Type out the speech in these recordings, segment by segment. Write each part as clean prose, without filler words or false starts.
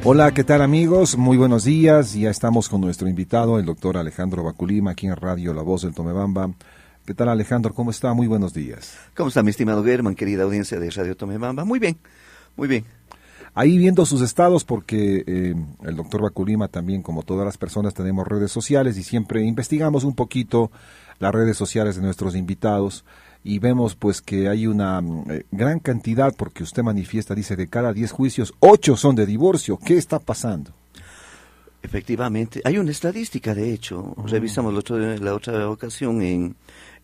Hola, ¿qué tal amigos? Muy buenos días. Ya estamos con nuestro invitado, el doctor Alejandro Baculima, aquí en Radio La Voz del Tomebamba. ¿Qué tal Alejandro? ¿Cómo está? Muy buenos días. ¿Cómo está mi estimado Germán, querida audiencia de Radio Tomebamba? Muy bien, muy bien. Ahí viendo sus estados, porque el doctor Baculima también, como todas las personas, tenemos redes sociales y siempre investigamos un poquito las redes sociales de nuestros invitados y vemos pues que hay una gran cantidad, porque usted manifiesta, dice, de cada 10 juicios, 8 son de divorcio. ¿Qué está pasando? Efectivamente, hay una estadística, de hecho, revisamos la otra ocasión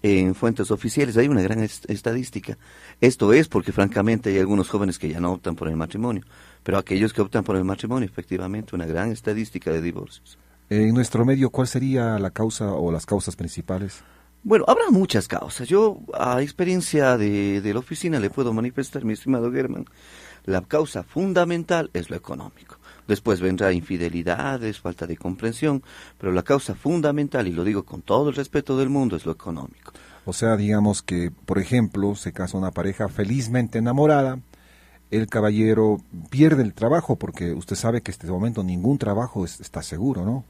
en fuentes oficiales, hay una gran estadística. Esto es porque francamente hay algunos jóvenes que ya no optan por el matrimonio, pero aquellos que optan por el matrimonio, efectivamente, una gran estadística de divorcios. En nuestro medio, ¿cuál sería la causa o las causas principales? Bueno, habrá muchas causas. Yo, a experiencia de la oficina, le puedo manifestar, mi estimado Germán, la causa fundamental es lo económico. Después vendrá infidelidades, falta de comprensión, pero la causa fundamental, y lo digo con todo el respeto del mundo, es lo económico. O sea, digamos que, por ejemplo, se casa una pareja felizmente enamorada, el caballero pierde el trabajo, porque usted sabe que en este momento ningún trabajo está seguro, ¿no?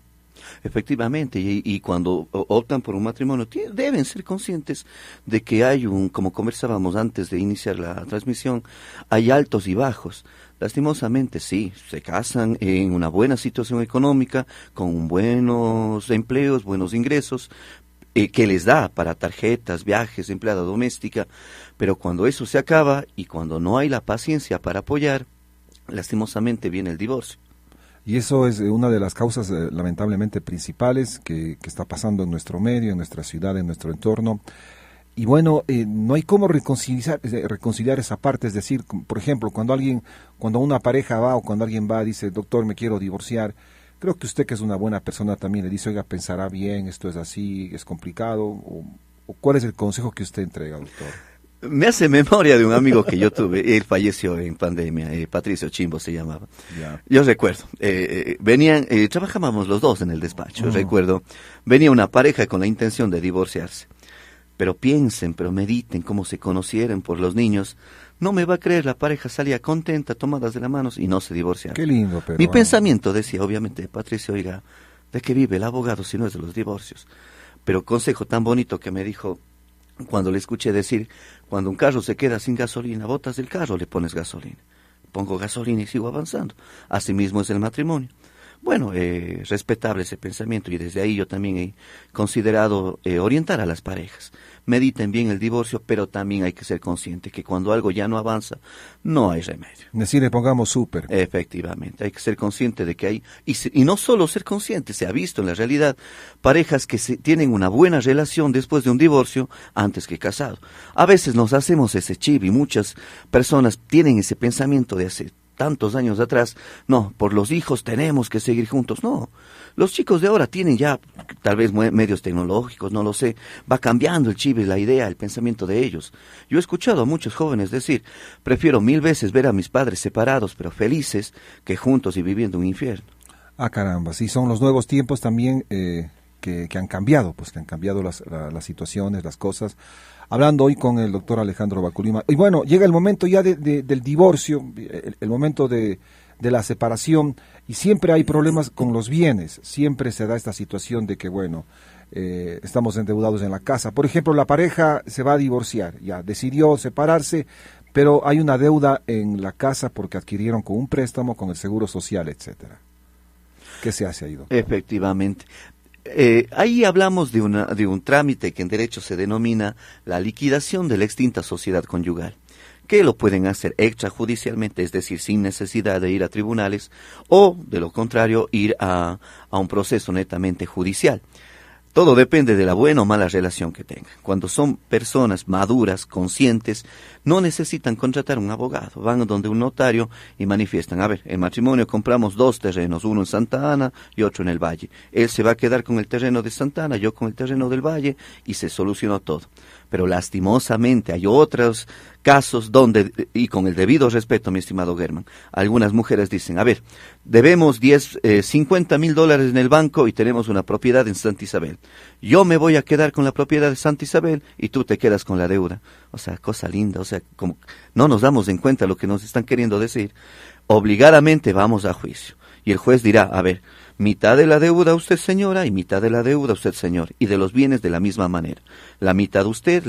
Efectivamente, y cuando optan por un matrimonio, deben ser conscientes de que hay como conversábamos antes de iniciar la transmisión, hay altos y bajos. Lastimosamente, sí, se casan en una buena situación económica, con buenos empleos, buenos ingresos, que les da para tarjetas, viajes, empleada doméstica, pero cuando eso se acaba y cuando no hay la paciencia para apoyar, lastimosamente viene el divorcio. Y eso es una de las causas lamentablemente principales que está pasando en nuestro medio, en nuestra ciudad, en nuestro entorno. Y bueno, no hay cómo reconciliar esa parte, es decir, por ejemplo, cuando una pareja va o cuando alguien va, dice, doctor, me quiero divorciar, creo que usted, que es una buena persona, también le dice, oiga, pensará bien, esto es así, es complicado, o ¿cuál es el consejo que usted entrega, doctor? Me hace memoria de un amigo que yo tuve, él falleció en pandemia, Patricio Chimbo se llamaba. Yeah. Yo recuerdo, trabajábamos los dos en el despacho, recuerdo, venía una pareja con la intención de divorciarse. Pero piensen, pero mediten cómo se conocieron por los niños. No me va a creer, la pareja salía contenta, tomadas de las manos y no se divorciaron. Qué lindo, pero... Mi pensamiento decía, obviamente, Patricio, oiga, ¿de qué vive el abogado si no es de los divorcios? Pero consejo tan bonito que me dijo, cuando le escuché decir, cuando un carro se queda sin gasolina, botas del carro, le pones gasolina. Pongo gasolina y sigo avanzando. Asimismo es el matrimonio. Bueno, respetable ese pensamiento, y desde ahí yo también he considerado orientar a las parejas. Mediten bien el divorcio, pero también hay que ser consciente que cuando algo ya no avanza, no hay remedio. Decir, le pongamos súper. Efectivamente, hay que ser consciente de que hay, y no solo ser consciente, se ha visto en la realidad, parejas que tienen una buena relación después de un divorcio antes que casado. A veces nos hacemos ese chip y muchas personas tienen ese pensamiento de hace tantos años atrás, no, por los hijos tenemos que seguir juntos. No, los chicos de ahora tienen ya tal vez medios tecnológicos, no lo sé, va cambiando el chip, la idea, el pensamiento de ellos. Yo he escuchado a muchos jóvenes decir, prefiero 1000 veces ver a mis padres separados pero felices que juntos y viviendo un infierno. Ah, caramba, sí, son los nuevos tiempos también que han cambiado, pues que han cambiado las situaciones, las cosas. Hablando hoy con el doctor Alejandro Baculima. Y bueno, llega el momento ya del divorcio, el momento de la separación, y siempre hay problemas con los bienes. Siempre se da esta situación de que, bueno, estamos endeudados en la casa. Por ejemplo, la pareja se va a divorciar, ya decidió separarse, pero hay una deuda en la casa porque adquirieron con un préstamo, con el seguro social, etcétera. ¿Qué se hace ahí, doctor? Efectivamente. Ahí hablamos de un trámite que en derecho se denomina la liquidación de la extinta sociedad conyugal, que lo pueden hacer extrajudicialmente, es decir, sin necesidad de ir a tribunales, o, de lo contrario, ir a un proceso netamente judicial. Todo depende de la buena o mala relación que tengan. Cuando son personas maduras, conscientes, no necesitan contratar un abogado. Van donde un notario y manifiestan, a ver, en matrimonio compramos 2 terrenos, uno en Santa Ana y otro en el Valle. Él se va a quedar con el terreno de Santa Ana, yo con el terreno del Valle, y se solucionó todo. Pero lastimosamente hay otros casos donde, y con el debido respeto, mi estimado Germán, algunas mujeres dicen, a ver, debemos $50,000 en el banco y tenemos una propiedad en Santa Isabel. Yo me voy a quedar con la propiedad de Santa Isabel y tú te quedas con la deuda. O sea, cosa linda, o sea, como no nos damos en cuenta lo que nos están queriendo decir. Obligadamente vamos a juicio. Y el juez dirá, a ver, mitad de la deuda usted señora y mitad de la deuda usted señor, y de los bienes de la misma manera. La mitad usted,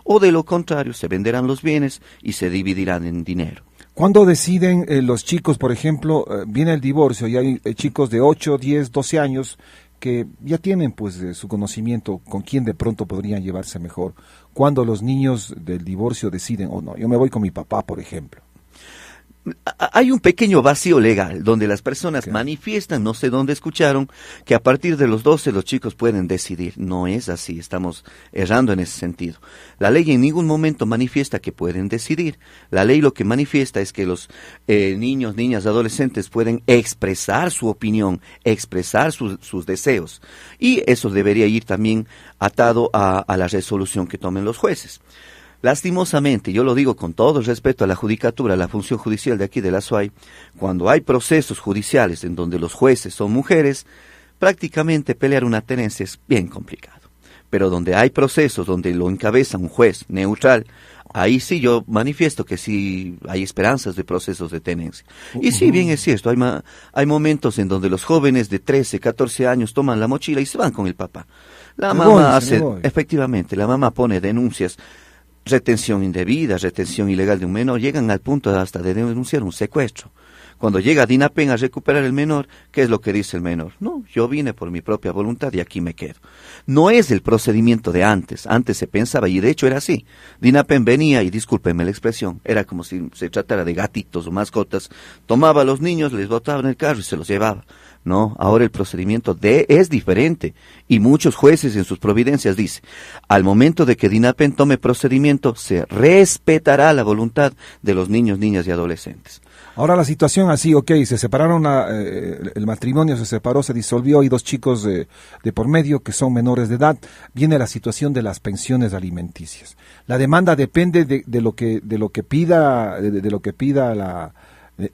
o de lo contrario, se venderán los bienes y se dividirán en dinero. ¿Cuándo deciden los chicos, por ejemplo, viene el divorcio y hay chicos de 8, 10, 12 años que ya tienen pues su conocimiento con quién de pronto podrían llevarse mejor? ¿Cuándo los niños del divorcio deciden, no, yo me voy con mi papá, por ejemplo? Hay un pequeño vacío legal donde las personas manifiestan, no sé dónde escucharon, que a partir de los 12 los chicos pueden decidir. No es así, estamos errando en ese sentido. La ley en ningún momento manifiesta que pueden decidir. La ley lo que manifiesta es que los niños, niñas, adolescentes pueden expresar su opinión, expresar sus deseos. Y eso debería ir también atado a la resolución que tomen los jueces. Lastimosamente, yo lo digo con todo el respeto a la judicatura, a la función judicial de aquí de la SUAY, cuando hay procesos judiciales en donde los jueces son mujeres, prácticamente pelear una tenencia es bien complicado. Pero donde hay procesos donde lo encabeza un juez neutral, ahí sí yo manifiesto que sí hay esperanzas de procesos de tenencia. Y sí, bien es cierto, hay momentos en donde los jóvenes de 13, 14 años toman la mochila y se van con el papá. La mamá efectivamente, la mamá pone denuncias, retención indebida, retención ilegal de un menor, llegan al punto hasta de denunciar un secuestro. Cuando llega DINAPEN a recuperar el menor, ¿qué es lo que dice el menor? No, yo vine por mi propia voluntad y aquí me quedo. No es el procedimiento de antes se pensaba, y de hecho era así. DINAPEN venía, y discúlpenme la expresión, era como si se tratara de gatitos o mascotas, tomaba a los niños, les botaba en el carro y se los llevaba. No, ahora el procedimiento es diferente y muchos jueces en sus providencias dicen, al momento de que DINAPEN tome procedimiento, se respetará la voluntad de los niños, niñas y adolescentes. Ahora la situación así, se separaron, el matrimonio se separó, se disolvió, hay 2 chicos de por medio que son menores de edad, viene la situación de las pensiones alimenticias. La demanda depende de lo que pida la...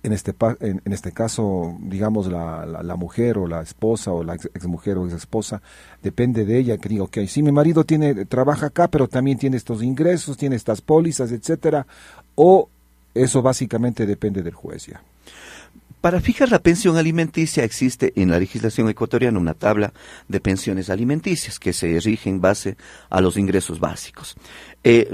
En este caso, digamos, la mujer o la esposa o la exmujer o exesposa, depende de ella que diga, si mi marido trabaja acá, pero también tiene estos ingresos, tiene estas pólizas, etcétera, o eso básicamente depende del juez ya. Para fijar la pensión alimenticia existe en la legislación ecuatoriana una tabla de pensiones alimenticias que se rige en base a los ingresos básicos.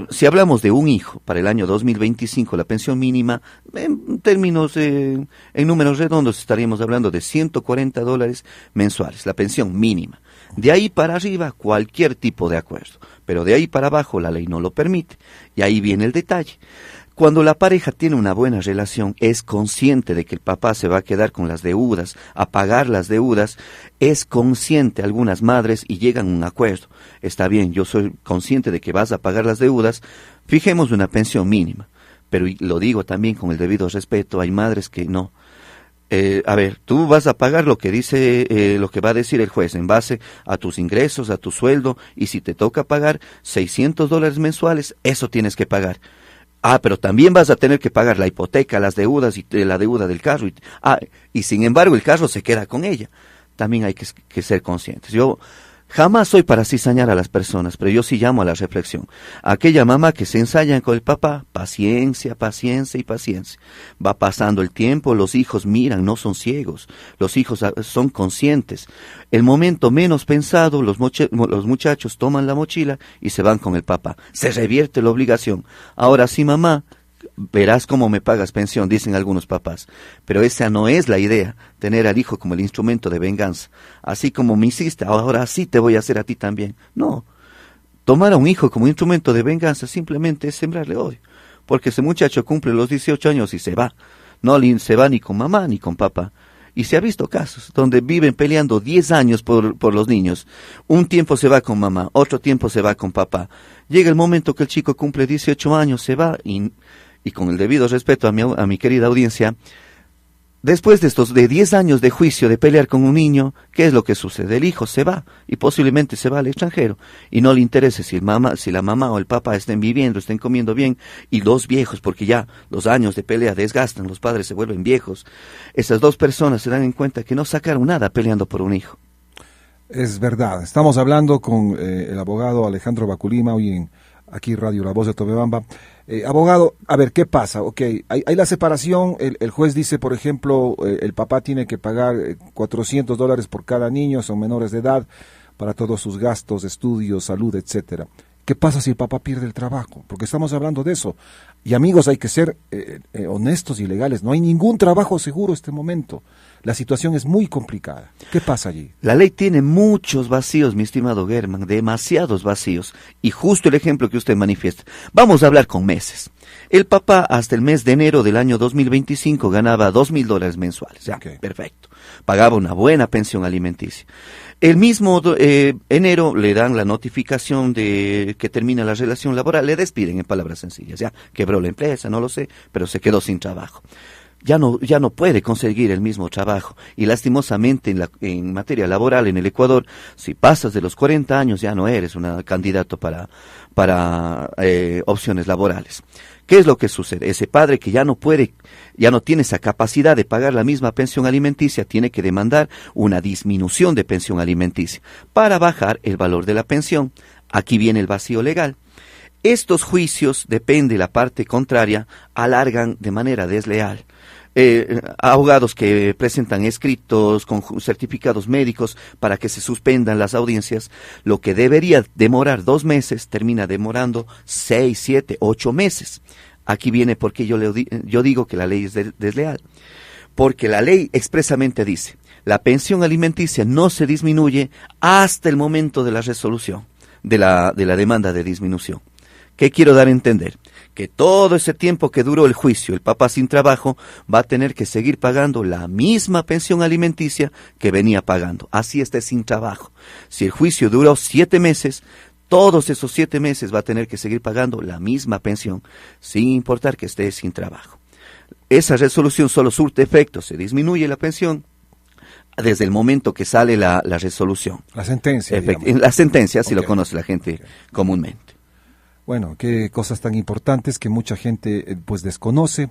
Si hablamos de un hijo para el año 2025, la pensión mínima, en términos, en números redondos, estaríamos hablando de $140 mensuales, la pensión mínima. De ahí para arriba, cualquier tipo de acuerdo, pero de ahí para abajo la ley no lo permite. Y ahí viene el detalle. Cuando la pareja tiene una buena relación, es consciente de que el papá se va a quedar con las deudas, a pagar las deudas, es consciente algunas madres y llegan a un acuerdo. Está bien, yo soy consciente de que vas a pagar las deudas, fijemos una pensión mínima. Pero lo digo también con el debido respeto, hay madres que no. A ver, tú vas a pagar lo que dice, lo que va a decir el juez en base a tus ingresos, a tu sueldo, y si te toca pagar $600 mensuales, eso tienes que pagar. Pero también vas a tener que pagar la hipoteca, las deudas y la deuda del carro. Y sin embargo el carro se queda con ella. También hay que ser conscientes. Yo jamás soy para cizañar a las personas, pero yo sí llamo a la reflexión. Aquella mamá que se ensaya con el papá, paciencia, paciencia y paciencia. Va pasando el tiempo, los hijos miran, no son ciegos. Los hijos son conscientes. El momento menos pensado, los muchachos toman la mochila y se van con el papá. Se revierte la obligación. Ahora sí, mamá, verás cómo me pagas pensión, dicen algunos papás. Pero esa no es la idea, tener al hijo como el instrumento de venganza. Así como me hiciste, ahora sí te voy a hacer a ti también. No, tomar a un hijo como instrumento de venganza simplemente es sembrarle odio. Porque ese muchacho cumple los 18 años y se va. No se va ni con mamá ni con papá. Y se ha visto casos donde viven peleando 10 años por los niños. Un tiempo se va con mamá, otro tiempo se va con papá. Llega el momento que el chico cumple 18 años, se va y con el debido respeto a mi querida audiencia, después de 10 años de juicio, de pelear con un niño, ¿qué es lo que sucede? El hijo se va y posiblemente se va al extranjero y no le interese si la mamá o el papá estén viviendo, estén comiendo bien, y los viejos, porque ya los años de pelea desgastan, los padres se vuelven viejos. Esas 2 personas se dan en cuenta que no sacaron nada peleando por un hijo. Es verdad. Estamos hablando con el abogado Alejandro Baculima hoy Aquí Radio La Voz de Tobebamba. Abogado, a ver, ¿qué pasa? Ok, hay la separación, el juez dice, por ejemplo, el papá tiene que pagar $400 por cada niño, son menores de edad, para todos sus gastos, estudios, salud, etcétera. ¿Qué pasa si el papá pierde el trabajo? Porque estamos hablando de eso. Y amigos, hay que ser honestos y legales. No hay ningún trabajo seguro en este momento. La situación es muy complicada. ¿Qué pasa allí? La ley tiene muchos vacíos, mi estimado Germán, demasiados vacíos. Y justo el ejemplo que usted manifiesta. Vamos a hablar con meses. El papá hasta el mes de enero del año 2025 ganaba $2,000 mensuales. Ya, okay. Perfecto. Pagaba una buena pensión alimenticia. El mismo enero le dan la notificación de que termina la relación laboral, le despiden en palabras sencillas, ya quebró la empresa, no lo sé, pero se quedó sin trabajo. Ya no puede conseguir el mismo trabajo y lastimosamente en materia laboral en el Ecuador, si pasas de los 40 años ya no eres un candidato para opciones laborales. ¿Qué es lo que sucede? Ese padre que ya no tiene esa capacidad de pagar la misma pensión alimenticia, tiene que demandar una disminución de pensión alimenticia para bajar el valor de la pensión. Aquí viene el vacío legal. Estos juicios, depende de la parte contraria, alargan de manera desleal. Abogados que presentan escritos con certificados médicos para que se suspendan las audiencias, lo que debería demorar 2 meses, termina demorando 6, 7, 8 meses. Aquí viene porque yo digo que la ley es desleal. Porque la ley expresamente dice, la pensión alimenticia no se disminuye hasta el momento de la resolución de la demanda de disminución. ¿Qué quiero dar a entender? Que todo ese tiempo que duró el juicio, el papá sin trabajo va a tener que seguir pagando la misma pensión alimenticia que venía pagando. Así esté sin trabajo. Si el juicio duró 7 meses, todos esos 7 meses va a tener que seguir pagando la misma pensión, sin importar que esté sin trabajo. Esa resolución solo surte efecto, se disminuye la pensión desde el momento que sale la resolución. La sentencia. La sentencia, si lo conoce la gente comúnmente. Bueno, qué cosas tan importantes que mucha gente pues desconoce.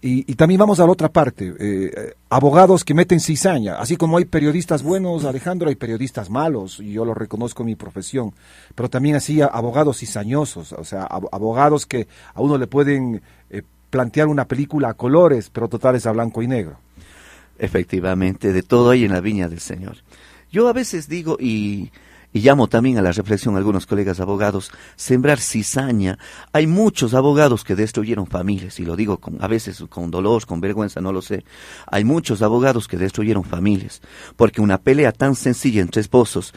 Y también vamos a la otra parte, abogados que meten cizaña, así como hay periodistas buenos, Alejandro, hay periodistas malos, y yo lo reconozco en mi profesión, pero también así abogados cizañosos, o sea, abogados que a uno le pueden plantear una película a colores, pero total es a blanco y negro. Efectivamente, de todo hay en la viña del Señor. Yo a veces digo, y llamo también a la reflexión a algunos colegas abogados, sembrar cizaña. Hay muchos abogados que destruyeron familias, y lo digo a veces con dolor, con vergüenza, no lo sé. Hay muchos abogados que destruyeron familias, porque una pelea tan sencilla entre esposos,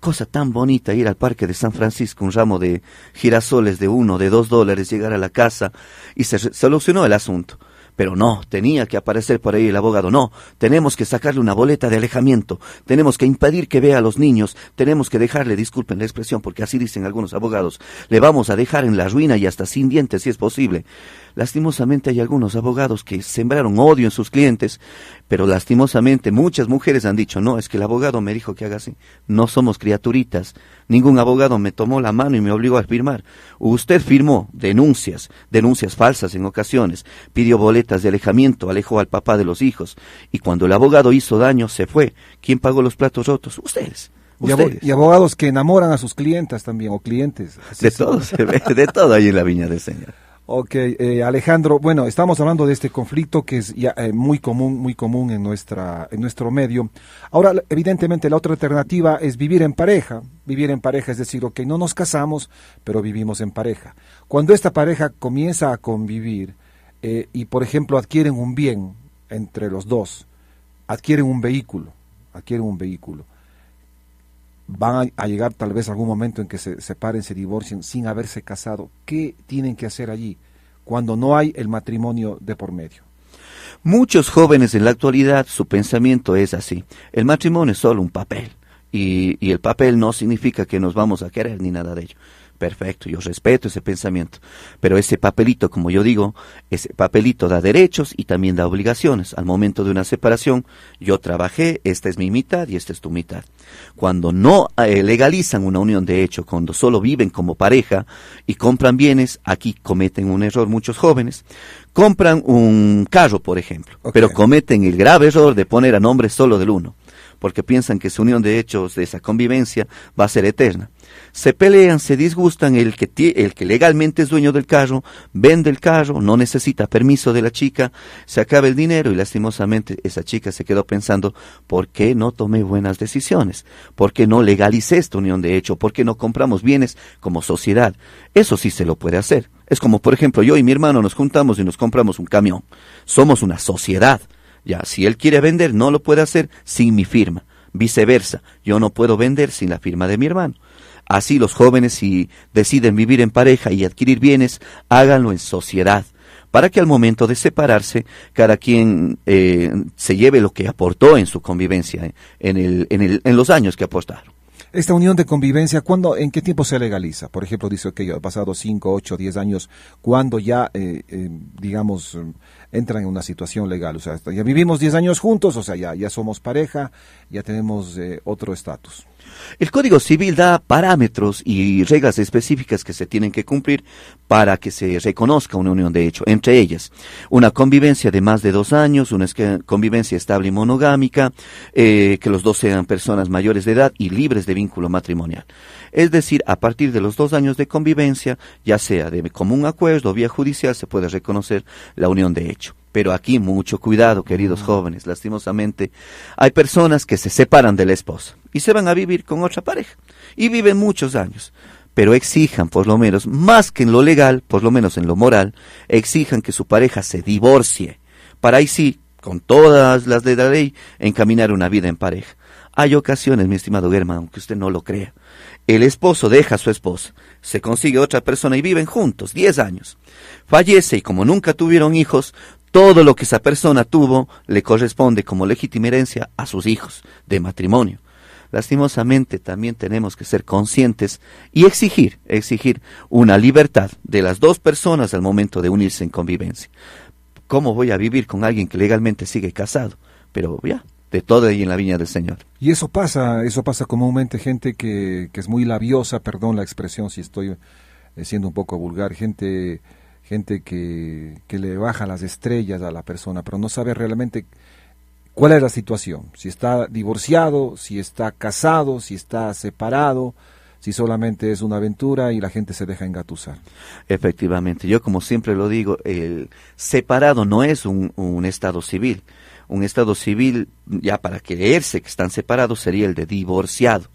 cosa tan bonita, ir al parque de San Francisco, un ramo de girasoles de $1, de $2, llegar a la casa, y se solucionó el asunto. Pero no, tenía que aparecer por ahí el abogado. No, tenemos que sacarle una boleta de alejamiento, tenemos que impedir que vea a los niños, tenemos que dejarle, disculpen la expresión, porque así dicen algunos abogados, le vamos a dejar en la ruina y hasta sin dientes si es posible. Lastimosamente hay algunos abogados que sembraron odio en sus clientes, pero lastimosamente muchas mujeres han dicho, no, es que el abogado me dijo que haga así. No somos criaturitas, ningún abogado me tomó la mano y me obligó a firmar. Usted firmó denuncias falsas en ocasiones, pidió boletas de alejamiento, alejó al papá de los hijos, y cuando el abogado hizo daño se fue. ¿Quién pagó los platos rotos? Ustedes. Y abogados que enamoran a sus clientas también, o clientes. De todo hay en la viña del Señor. Ok, Alejandro, bueno, estamos hablando de este conflicto que es ya muy común en nuestro medio. Ahora, evidentemente, la otra alternativa es vivir en pareja. Vivir en pareja es decir, ok, no nos casamos, pero vivimos en pareja. Cuando esta pareja comienza a convivir y, por ejemplo, adquieren un bien entre los dos, adquieren un vehículo, van a llegar tal vez algún momento en que se separen, se divorcien sin haberse casado. ¿Qué tienen que hacer allí cuando no hay el matrimonio de por medio? Muchos jóvenes en la actualidad, su pensamiento es así: el matrimonio es solo un papel, y el papel no significa que nos vamos a querer ni nada de ello. Perfecto, yo respeto ese pensamiento, pero ese papelito, como yo digo, ese papelito da derechos y también da obligaciones. Al momento de una separación, yo trabajé, esta es mi mitad y esta es tu mitad. Cuando no legalizan una unión de hecho, cuando solo viven como pareja y compran bienes, aquí cometen un error muchos jóvenes. Compran un carro, por ejemplo, pero cometen el grave error de poner a nombre solo del uno. porque piensan que su unión de hechos, de esa convivencia, va a ser eterna. Se pelean, se disgustan, el que legalmente es dueño del carro, vende el carro, no necesita permiso de la chica, se acaba el dinero y lastimosamente esa chica se quedó pensando, ¿por qué no tomé buenas decisiones? ¿Por qué no legalicé esta unión de hecho? ¿Por qué no compramos bienes como sociedad? Eso sí se lo puede hacer. Es como, por ejemplo, yo y mi hermano nos juntamos y nos compramos un camión. Somos una sociedad. Ya, si él quiere vender, no lo puede hacer sin mi firma. Viceversa, yo no puedo vender sin la firma de mi hermano. Así los jóvenes, si deciden vivir en pareja y adquirir bienes, háganlo en sociedad, para que al momento de separarse, cada quien se lleve lo que aportó en su convivencia, en los años que aportaron. Esta unión de convivencia, ¿en qué tiempo se legaliza? Por ejemplo, dice que ha pasado 5, 8, 10 años, ¿cuándo ya, digamos, entran en una situación legal? O sea, ya vivimos 10 años juntos, o sea, ya somos pareja, ya tenemos otro estatus. El Código Civil da parámetros y reglas específicas que se tienen que cumplir para que se reconozca una unión de hecho. Entre ellas, una convivencia de más de 2 años, una convivencia estable y monogámica, que los dos sean personas mayores de edad y libres de vínculo matrimonial. Es decir, a partir de los 2 años de convivencia, ya sea de común acuerdo o vía judicial, se puede reconocer la unión de hecho. Pero aquí mucho cuidado, queridos jóvenes. Lastimosamente, hay personas que se separan de la esposa y se van a vivir con otra pareja. Y viven muchos años. Pero exijan, por lo menos, más que en lo legal, por lo menos en lo moral, exijan que su pareja se divorcie. Para ahí sí, con todas las de la ley, encaminar una vida en pareja. Hay ocasiones, mi estimado Germán, aunque usted no lo crea. El esposo deja a su esposa, se consigue otra persona y viven juntos 10 años. Fallece y como nunca tuvieron hijos, todo lo que esa persona tuvo le corresponde como legítima herencia a sus hijos de matrimonio. Lastimosamente también tenemos que ser conscientes y exigir una libertad de las dos personas al momento de unirse en convivencia. ¿Cómo voy a vivir con alguien que legalmente sigue casado? Pero ya, de todo ahí en la viña del Señor. Y eso pasa comúnmente, gente que es muy labiosa, perdón la expresión si estoy siendo un poco vulgar, gente que le baja las estrellas a la persona, pero no sabe realmente cuál es la situación, si está divorciado, si está casado, si está separado, si solamente es una aventura y la gente se deja engatusar. Efectivamente, yo como siempre lo digo, el separado no es un estado civil. Un estado civil, ya para creerse que están separados, sería el de divorciado.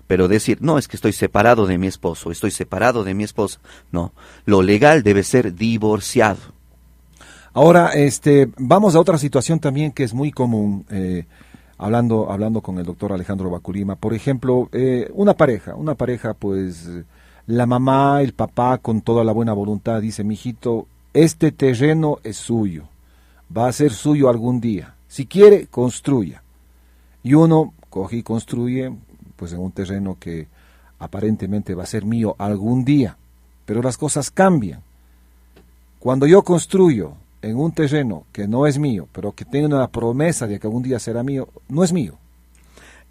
Pero decir, no, es que estoy separado de mi esposo, estoy separado de mi esposa. No, lo legal debe ser divorciado. Ahora, vamos a otra situación también que es muy común, hablando con el doctor Alejandro Baculima. Por ejemplo, una pareja, pues, la mamá, el papá, con toda la buena voluntad, dice, mijito, este terreno es suyo, va a ser suyo algún día. Si quiere, construya. Y uno coge y construye, pues en un terreno que aparentemente va a ser mío algún día, pero las cosas cambian. Cuando yo construyo en un terreno que no es mío, pero que tiene una promesa de que algún día será mío, no es mío.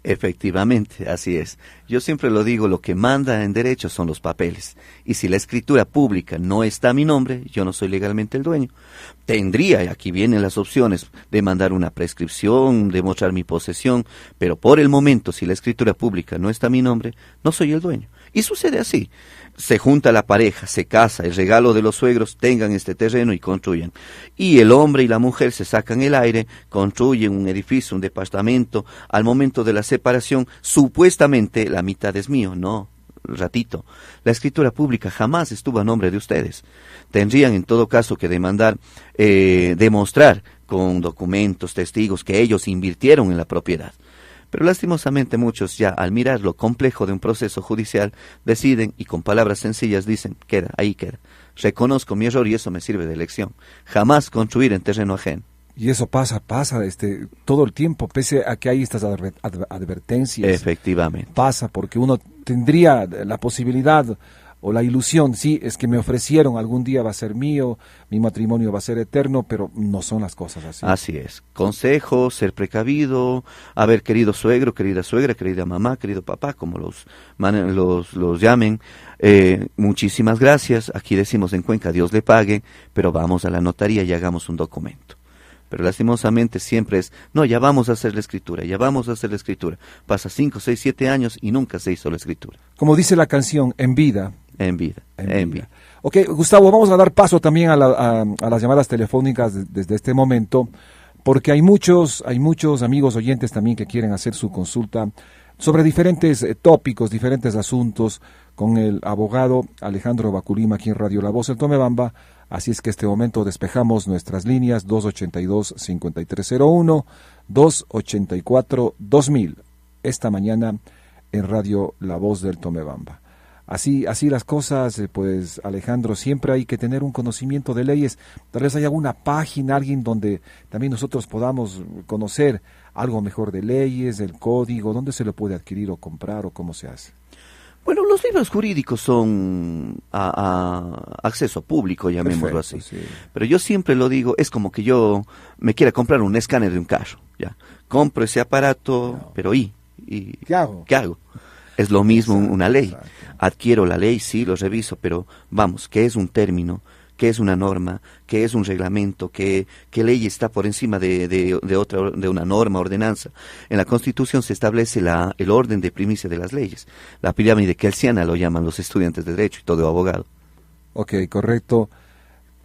Efectivamente, así es. Yo siempre lo digo, lo que manda en derecho son los papeles. Y si la escritura pública no está a mi nombre, yo no soy legalmente el dueño. Tendría, y aquí vienen las opciones, de mandar una prescripción, de mostrar mi posesión, pero por el momento, si la escritura pública no está a mi nombre, no soy el dueño. Y sucede así. Se junta la pareja, se casa, el regalo de los suegros, tengan este terreno y construyan. Y el hombre y la mujer se sacan el aire, construyen un edificio, un departamento. Al momento de la separación, supuestamente la mitad es mío. No, ratito. La escritura pública jamás estuvo a nombre de ustedes. Tendrían en todo caso que demostrar con documentos, testigos, que ellos invirtieron en la propiedad. Pero lastimosamente muchos ya al mirar lo complejo de un proceso judicial deciden y con palabras sencillas dicen, queda, ahí queda. Reconozco mi error y eso me sirve de lección. Jamás construir en terreno ajeno. Y eso pasa todo el tiempo, pese a que hay estas advertencias. Efectivamente. Pasa porque uno tendría la posibilidad o la ilusión, sí, es que me ofrecieron, algún día va a ser mío, mi matrimonio va a ser eterno, pero no son las cosas así. Así es. Consejo, ser precavido, haber querido suegro, querida suegra, querida mamá, querido papá, como los llamen. Muchísimas gracias. Aquí decimos en Cuenca, Dios le pague, pero vamos a la notaría y hagamos un documento. pero lastimosamente siempre es, no, ya vamos a hacer la escritura, ya vamos a hacer la escritura. Pasa 5, 6, 7 años y nunca se hizo la escritura. Como dice la canción, en vida. En vida. Ok, Gustavo, vamos a dar paso también a las llamadas telefónicas desde este momento, porque hay muchos amigos oyentes también que quieren hacer su consulta sobre diferentes tópicos, diferentes asuntos, con el abogado Alejandro Baculima aquí en Radio La Voz del Tomebamba. Así es que este momento despejamos nuestras líneas 282-5301, 284-2000, esta mañana en Radio La Voz del Tomebamba. Así las cosas, pues Alejandro, siempre hay que tener un conocimiento de leyes. Tal vez hay alguna página, alguien donde también nosotros podamos conocer algo mejor de leyes, del código, dónde se lo puede adquirir o comprar o cómo se hace. Bueno, los libros jurídicos son a acceso público, llamémoslo así. Sí. Pero yo siempre lo digo, es como que yo me quiera comprar un escáner de un carro, ¿ya? Compro ese aparato, no. Pero ¿qué hago? Es lo mismo una ley. Exacto. Adquiero la ley, sí, lo reviso, pero vamos, ¿qué es un término? ¿Qué es una norma? ¿Qué es un reglamento? ¿Qué ley está por encima de una norma, ordenanza? En la Constitución se establece el orden de primicia de las leyes. La pirámide kelsiana lo llaman los estudiantes de Derecho y todo abogado. Ok, correcto.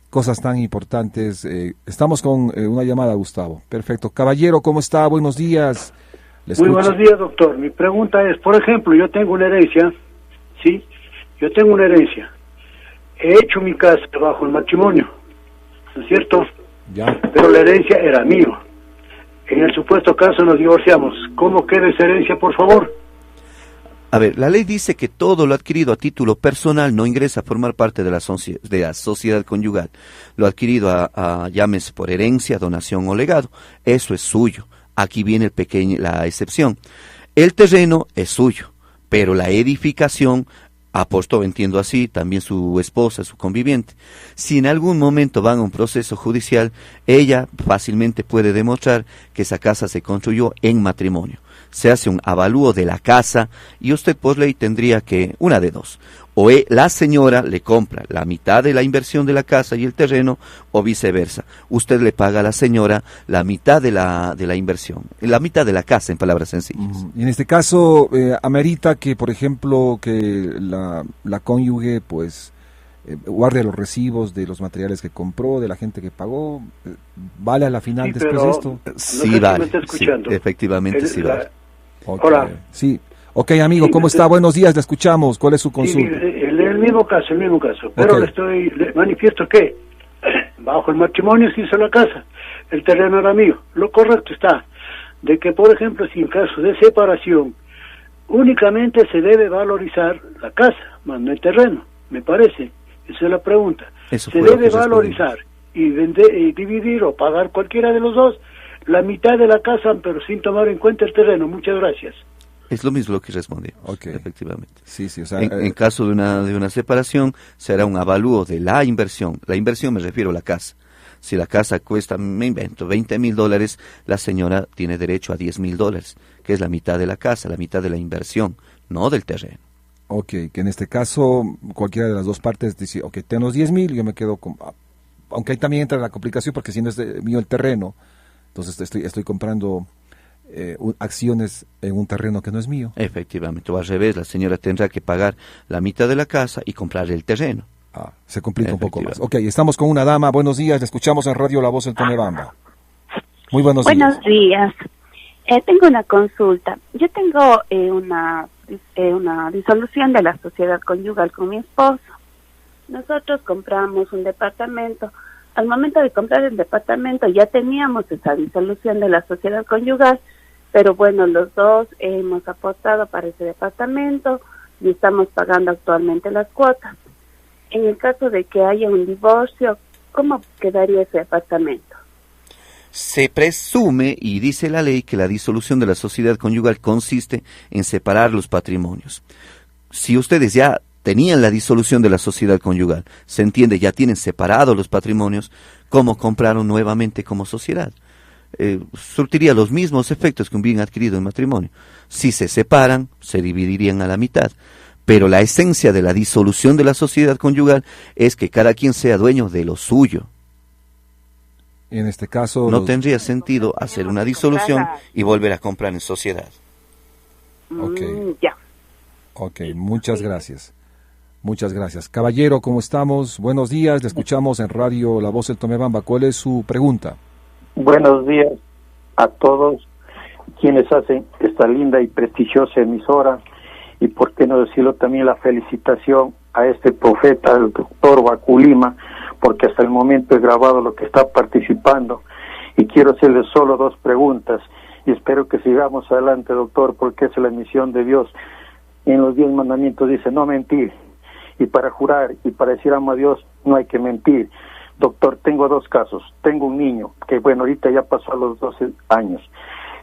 Cosas tan importantes. Estamos con una llamada, Gustavo. Perfecto. Caballero, ¿cómo está? Buenos días. Muy buenos días, doctor. Mi pregunta es, por ejemplo, yo tengo una herencia, ¿sí? Yo tengo una herencia. He hecho mi casa bajo el matrimonio, ¿no es cierto? Ya. Pero la herencia era mío. En el supuesto caso nos divorciamos. ¿Cómo queda esa herencia, por favor? A ver, la ley dice que todo lo adquirido a título personal no ingresa a formar parte de la sociedad conyugal. Lo adquirido llámese por herencia, donación o legado, eso es suyo. Aquí viene la excepción. El terreno es suyo, pero la edificación, apostó, entiendo así, también su esposa, su conviviente. Si en algún momento van a un proceso judicial, ella fácilmente puede demostrar que esa casa se construyó en matrimonio. Se hace un avalúo de la casa y usted por ley tendría que, una de dos, o la señora le compra la mitad de la inversión de la casa y el terreno, o viceversa. Usted le paga a la señora la mitad de la inversión, la mitad de la casa, en palabras sencillas. Y en este caso, amerita que, por ejemplo, que la cónyuge, pues, guarde los recibos de los materiales que compró, de la gente que pagó. ¿Vale a la final sí, después de esto? Sí, vale. Sí, efectivamente, sí vale. Okay. Hola. Sí. Ok, amigo, ¿cómo está? Buenos días, le escuchamos. ¿Cuál es su consulta? Sí, el mismo caso. Pero le manifiesto que bajo el matrimonio se hizo la casa, el terreno era mío. Lo correcto está de que, por ejemplo, si en caso de separación, únicamente se debe valorizar la casa, más no el terreno, me parece. Esa es la pregunta. Eso se debe valorizar y dividir o pagar cualquiera de los dos la mitad de la casa, pero sin tomar en cuenta el terreno. Muchas gracias. Es lo mismo lo que respondí, efectivamente. Sí, o sea, en caso de una separación, será un avalúo de la inversión. La inversión me refiero a la casa. Si la casa cuesta, me invento, $20,000, la señora tiene derecho a $10,000, que es la mitad de la casa, la mitad de la inversión, no del terreno. Ok, que en este caso, cualquiera de las dos partes dice, ok, ten los 10,000, yo me quedo con... Aunque ahí también entra la complicación, porque si no es mío el terreno, entonces estoy comprando acciones en un terreno que no es mío. Efectivamente, o al revés, la señora tendrá que pagar la mitad de la casa y comprar el terreno. Se complica un poco más. Ok, estamos con una dama. Buenos días, le escuchamos en Radio La Voz del Tomebamba. Muy buenos días. Buenos días. Tengo una consulta. Yo tengo una disolución de la sociedad conyugal con mi esposo. Nosotros compramos un departamento. Al momento de comprar el departamento ya teníamos esa disolución de la sociedad conyugal, pero bueno, los dos hemos aportado para ese departamento y estamos pagando actualmente las cuotas. En el caso de que haya un divorcio, ¿cómo quedaría ese departamento? Se presume, y dice la ley, que la disolución de la sociedad conyugal consiste en separar los patrimonios. Si ustedes ya tenían la disolución de la sociedad conyugal, se entiende, ya tienen separados los patrimonios, ¿cómo compraron nuevamente como sociedad? Surtiría los mismos efectos que un bien adquirido en matrimonio. Si se separan, se dividirían a la mitad. Pero la esencia de la disolución de la sociedad conyugal es que cada quien sea dueño de lo suyo. En este caso... No tendría sentido hacer una disolución y volver a comprar en sociedad. Ok. Ya. Ok, muchas gracias. Muchas gracias. Caballero, ¿cómo estamos? Buenos días, le escuchamos en Radio La Voz del Tomebamba. ¿Cuál es su pregunta? Buenos días a todos quienes hacen esta linda y prestigiosa emisora, y por qué no decirlo también la felicitación a este profeta, el doctor Baculima, porque hasta el momento he grabado lo que está participando, y quiero hacerle solo 2 preguntas, y espero que sigamos adelante, doctor, porque es la misión de Dios. En los 10 mandamientos dice no mentir, y para jurar y para decir amo a Dios no hay que mentir. Doctor, tengo 2 casos. Tengo un niño que, bueno, ahorita ya pasó a los 12 años.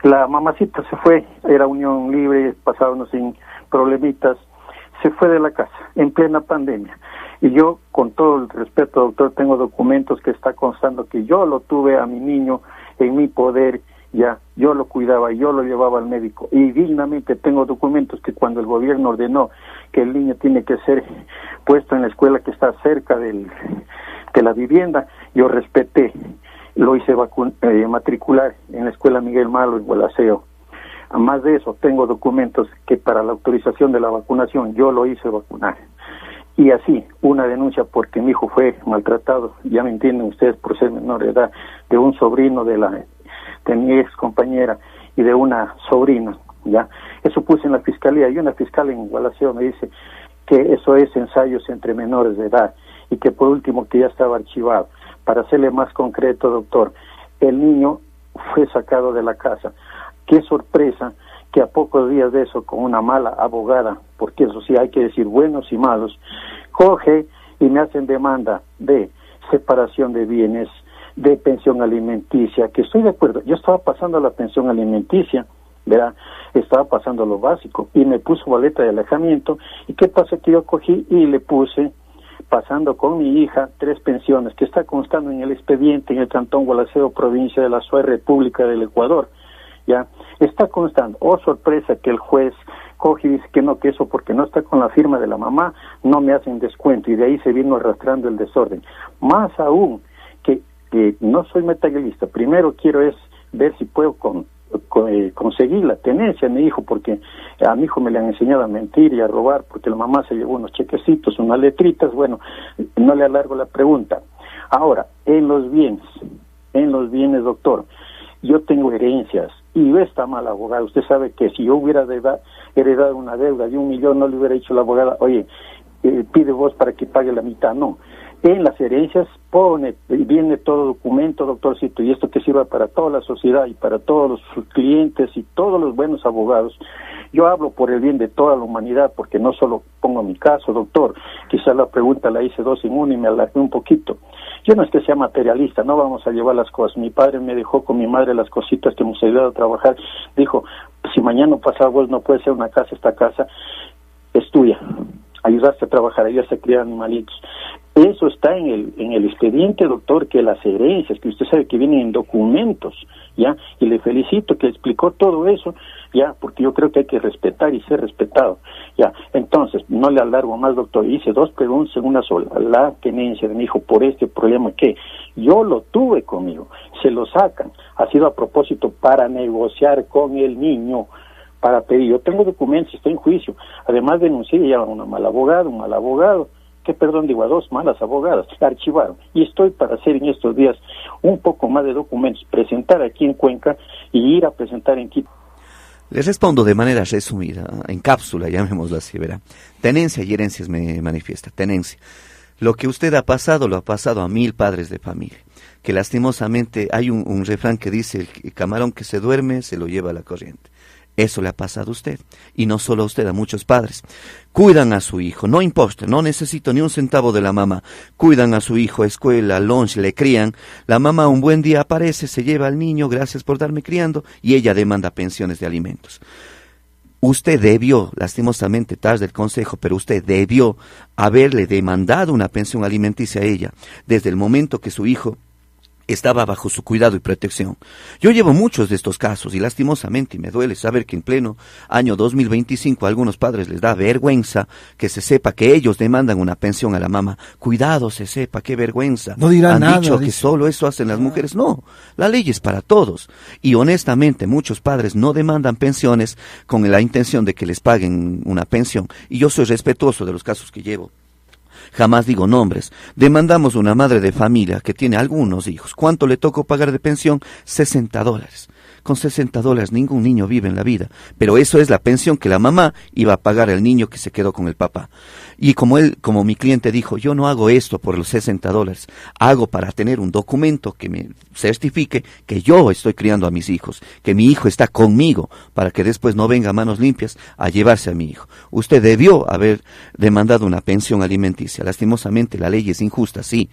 La mamacita se fue, era unión libre, pasábamos sin problemitas, se fue de la casa en plena pandemia. Y yo, con todo el respeto, doctor, tengo documentos que está constando que yo lo tuve a mi niño en mi poder, ya, yo lo cuidaba, yo lo llevaba al médico. Y dignamente tengo documentos que cuando el gobierno ordenó que el niño tiene que ser puesto en la escuela que está cerca de la vivienda, yo respeté, lo hice matricular en la escuela Miguel Malo en Gualaceo. Además de eso, tengo documentos que para la autorización de la vacunación yo lo hice vacunar. Y así, una denuncia porque mi hijo fue maltratado, ya me entienden ustedes por ser menor de edad, de un sobrino de mi ex compañera y de una sobrina, ya. Eso puse en la fiscalía, y una fiscal en Gualaceo me dice que eso es ensayos entre menores de edad, y que por último que ya estaba archivado. Para hacerle más concreto, doctor, el niño fue sacado de la casa. Qué sorpresa que a pocos días de eso, con una mala abogada, porque eso sí hay que decir buenos y malos, coge y me hacen demanda de separación de bienes, de pensión alimenticia, que estoy de acuerdo, yo estaba pasando la pensión alimenticia, ¿verdad? Estaba pasando lo básico, y me puso boleta de alejamiento, y qué pasa que yo cogí y le puse, pasando con mi hija, 3 pensiones, que está constando en el expediente en el Cantón Gualaceo, provincia de la Azuay, República del Ecuador, ya, está constando. Oh, sorpresa, que el juez coge y dice que no, que eso porque no está con la firma de la mamá, no me hacen descuento, y de ahí se vino arrastrando el desorden. Más aún, que no soy materialista, primero quiero es ver si puedo conseguir la tenencia a mi hijo, porque a mi hijo me le han enseñado a mentir y a robar, porque la mamá se llevó unos chequecitos, unas letritas. Bueno, no le alargo la pregunta. Ahora, en los bienes, doctor, yo tengo herencias, y está mal abogado. Usted sabe que si yo hubiera heredado una deuda de 1 millón, no le hubiera dicho a la abogada, oye, pide vos para que pague la mitad. No, en las herencias viene todo documento, doctorcito, y esto que sirva para toda la sociedad y para todos los clientes y todos los buenos abogados. Yo hablo por el bien de toda la humanidad, porque no solo pongo mi caso, doctor. Quizás la pregunta la hice 2 en 1 y me alargué un poquito. Yo no es que sea materialista, no vamos a llevar las cosas. Mi padre me dejó con mi madre las cositas que hemos ayudado a trabajar. Dijo, si mañana pasado vos no puede ser una casa, esta casa es tuya. Ayudaste a trabajar, ayudaste a criar animalitos. Eso está en el expediente, doctor, que las herencias, que usted sabe que vienen en documentos, ¿ya? Y le felicito que explicó todo eso, ¿ya? Porque yo creo que hay que respetar y ser respetado, ¿ya? Entonces, no le alargo más, doctor. Hice 2 preguntas en una sola. La tenencia de mi hijo por este problema que yo lo tuve conmigo, se lo sacan. Ha sido a propósito para negociar con el niño, para pedir. Yo tengo documentos, estoy en juicio. Además denuncié ya a un mal abogado, que perdón digo, a 2 malas abogadas, archivaron. Y estoy para hacer en estos días un poco más de documentos, presentar aquí en Cuenca y ir a presentar en Quito. Les respondo de manera resumida, en cápsula, llamémoslo así, ¿verdad? Tenencia y herencias me manifiesta. Tenencia. Lo que usted ha pasado, lo ha pasado a 1000 padres de familia. Que lastimosamente hay un refrán que dice, el camarón que se duerme se lo lleva a la corriente. Eso le ha pasado a usted, y no solo a usted, a muchos padres. Cuidan a su hijo, no importa, no necesito ni un centavo de la mamá. Cuidan a su hijo, escuela, lunch, le crían. La mamá un buen día aparece, se lleva al niño, gracias por darme criando, y ella demanda pensiones de alimentos. Usted debió, lastimosamente tarde el consejo, pero usted debió haberle demandado una pensión alimenticia a ella, desde el momento que su hijo estaba bajo su cuidado y protección. Yo llevo muchos de estos casos y lastimosamente me duele saber que en pleno año 2025 a algunos padres les da vergüenza que se sepa que ellos demandan una pensión a la mamá. Cuidado, se sepa, qué vergüenza. No dirán nada. Han dicho que dice. solo eso hacen las mujeres. No, la ley es para todos. Y honestamente muchos padres no demandan pensiones con la intención de que les paguen una pensión. Y yo soy respetuoso de los casos que llevo. Jamás digo nombres. Demandamos una madre de familia que tiene algunos hijos. ¿Cuánto le tocó pagar de pensión? $60. Con $60 ningún niño vive en la vida. Pero eso es la pensión que la mamá iba a pagar al niño que se quedó con el papá. Y como mi cliente dijo, yo no hago esto por los $60. Hago para tener un documento que me certifique que yo estoy criando a mis hijos, que mi hijo está conmigo, para que después no venga a manos limpias a llevarse a mi hijo. Usted debió haber demandado una pensión alimenticia. Lastimosamente la ley es injusta, sí.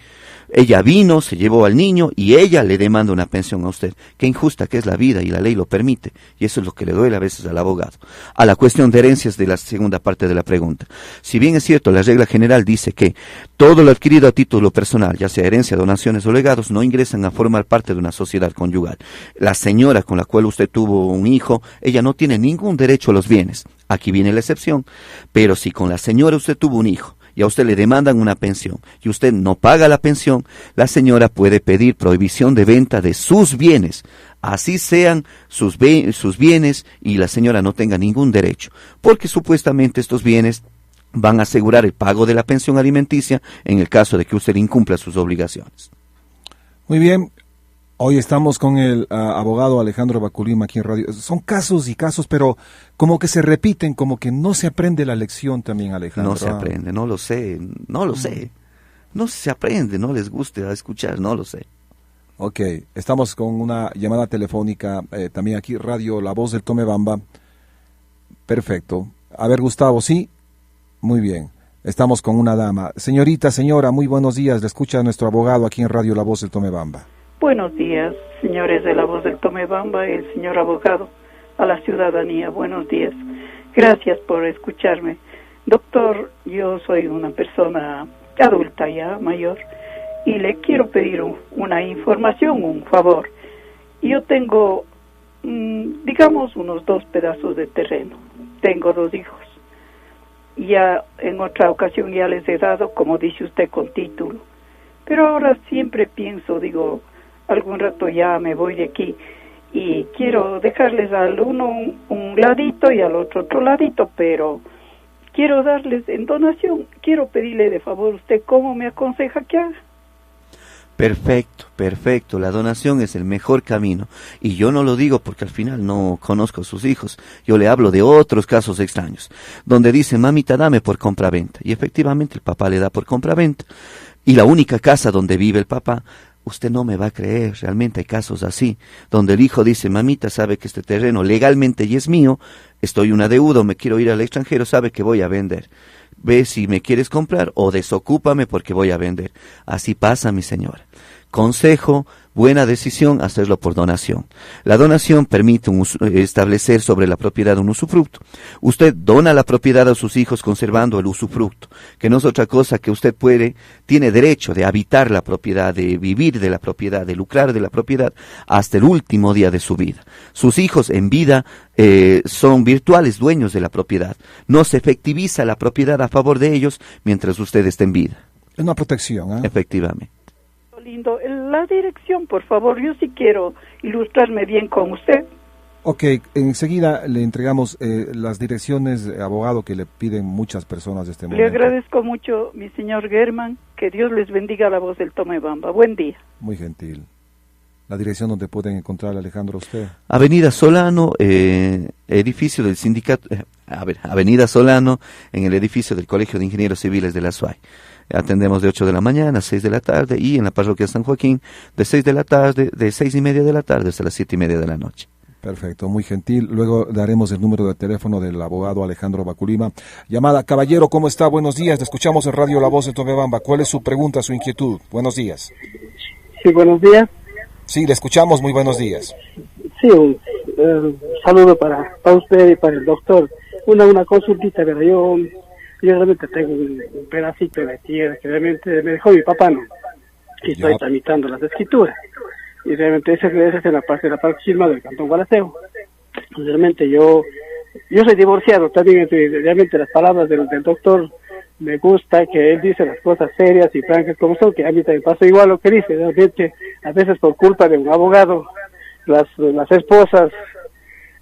Ella vino, se llevó al niño y ella le demanda una pensión a usted. Qué injusta que es la vida y la ley lo permite. Y eso es lo que le duele a veces al abogado. A la cuestión de herencias de la segunda parte de la pregunta. Si bien es cierto, la regla general dice que todo lo adquirido a título personal, ya sea herencia, donaciones o legados, no ingresan a formar parte de una sociedad conyugal. La señora con la cual usted tuvo un hijo, ella no tiene ningún derecho a los bienes. Aquí viene la excepción. Pero si con la señora usted tuvo un hijo, y a usted le demandan una pensión y usted no paga la pensión, la señora puede pedir prohibición de venta de sus bienes, así sean sus bienes y la señora no tenga ningún derecho, porque supuestamente estos bienes van a asegurar el pago de la pensión alimenticia en el caso de que usted incumpla sus obligaciones. Muy bien. Hoy estamos con el abogado Alejandro Baculima aquí en radio. Son casos y casos, pero como que se repiten, como que no se aprende la lección también, Alejandro. No se aprende, no lo sé. No se aprende, no les gusta escuchar, no lo sé. Ok, estamos con una llamada telefónica, también aquí, Radio La Voz del Tomebamba. Perfecto. A ver, Gustavo, ¿sí? Muy bien. Estamos con una dama. Señora, muy buenos días. Le escucha a nuestro abogado aquí en Radio La Voz del Tomebamba. Buenos días, señores de La Voz del Tomebamba, el señor abogado, a la ciudadanía. Buenos días. Gracias por escucharme. Doctor, yo soy una persona adulta ya, mayor, y le quiero pedir una información, un favor. Yo tengo, digamos, unos 2 pedazos de terreno. Tengo 2 hijos. Ya en otra ocasión ya les he dado, como dice usted, con título. Pero ahora siempre pienso, digo, algún rato ya me voy de aquí y quiero dejarles al uno un ladito y al otro ladito, pero quiero darles en donación. Quiero pedirle de favor usted cómo me aconseja que haga. Perfecto. La donación es el mejor camino. Y yo no lo digo porque al final no conozco a sus hijos. Yo le hablo de otros casos extraños, donde dice, mamita, dame por compra-venta. Y efectivamente el papá le da por compra-venta. Y la única casa donde vive el papá, usted no me va a creer, realmente hay casos así, donde el hijo dice, mamita, sabe que este terreno legalmente ya es mío, estoy una deuda, me quiero ir al extranjero, sabe que voy a vender. Ve si me quieres comprar o desocúpame porque voy a vender. Así pasa, mi señora. Consejo, buena decisión, hacerlo por donación. La donación permite establecer sobre la propiedad un usufructo. Usted dona la propiedad a sus hijos conservando el usufructo, que no es otra cosa que usted tiene derecho de habitar la propiedad, de vivir de la propiedad, de lucrar de la propiedad hasta el último día de su vida. Sus hijos en vida son virtuales dueños de la propiedad. No se efectiviza la propiedad a favor de ellos mientras usted esté en vida. Es una protección, ¿eh? Efectivamente. Lindo, la dirección, por favor, yo sí quiero ilustrarme bien con usted. Ok, enseguida le entregamos las direcciones, abogado, que le piden muchas personas de este momento. Le agradezco mucho, mi señor Germán, que Dios les bendiga a La Voz del Tomebamba. Buen día. Muy gentil. La dirección donde pueden encontrar, Alejandro, usted. Avenida Solano, edificio del sindicato, Avenida Solano, en el edificio del Colegio de Ingenieros Civiles de la SUAY. Atendemos de 8 de la mañana a 6 de la tarde y en la parroquia San Joaquín de 6 de la tarde, de 6:30 de la tarde hasta las 7:30 de la noche. Perfecto, muy gentil. Luego daremos el número de teléfono del abogado Alejandro Baculima. Llamada, caballero, ¿cómo está? Buenos días, le escuchamos en Radio La Voz de Tomebamba. ¿Cuál es su pregunta, su inquietud? Buenos días. Sí, buenos días. Sí, le escuchamos, muy buenos días. Sí, un saludo para usted y para el doctor. Una consultita, pero yo realmente tengo un pedacito de tierra que realmente me dejó mi papá, ¿no? que estoy tramitando las escrituras. Y realmente esa es en la parte firma del Cantón Gualaceo. Realmente yo soy divorciado también, realmente las palabras del doctor me gusta, que él dice las cosas serias y francas como son, que a mí también pasa igual lo que dice. Realmente a veces por culpa de un abogado las esposas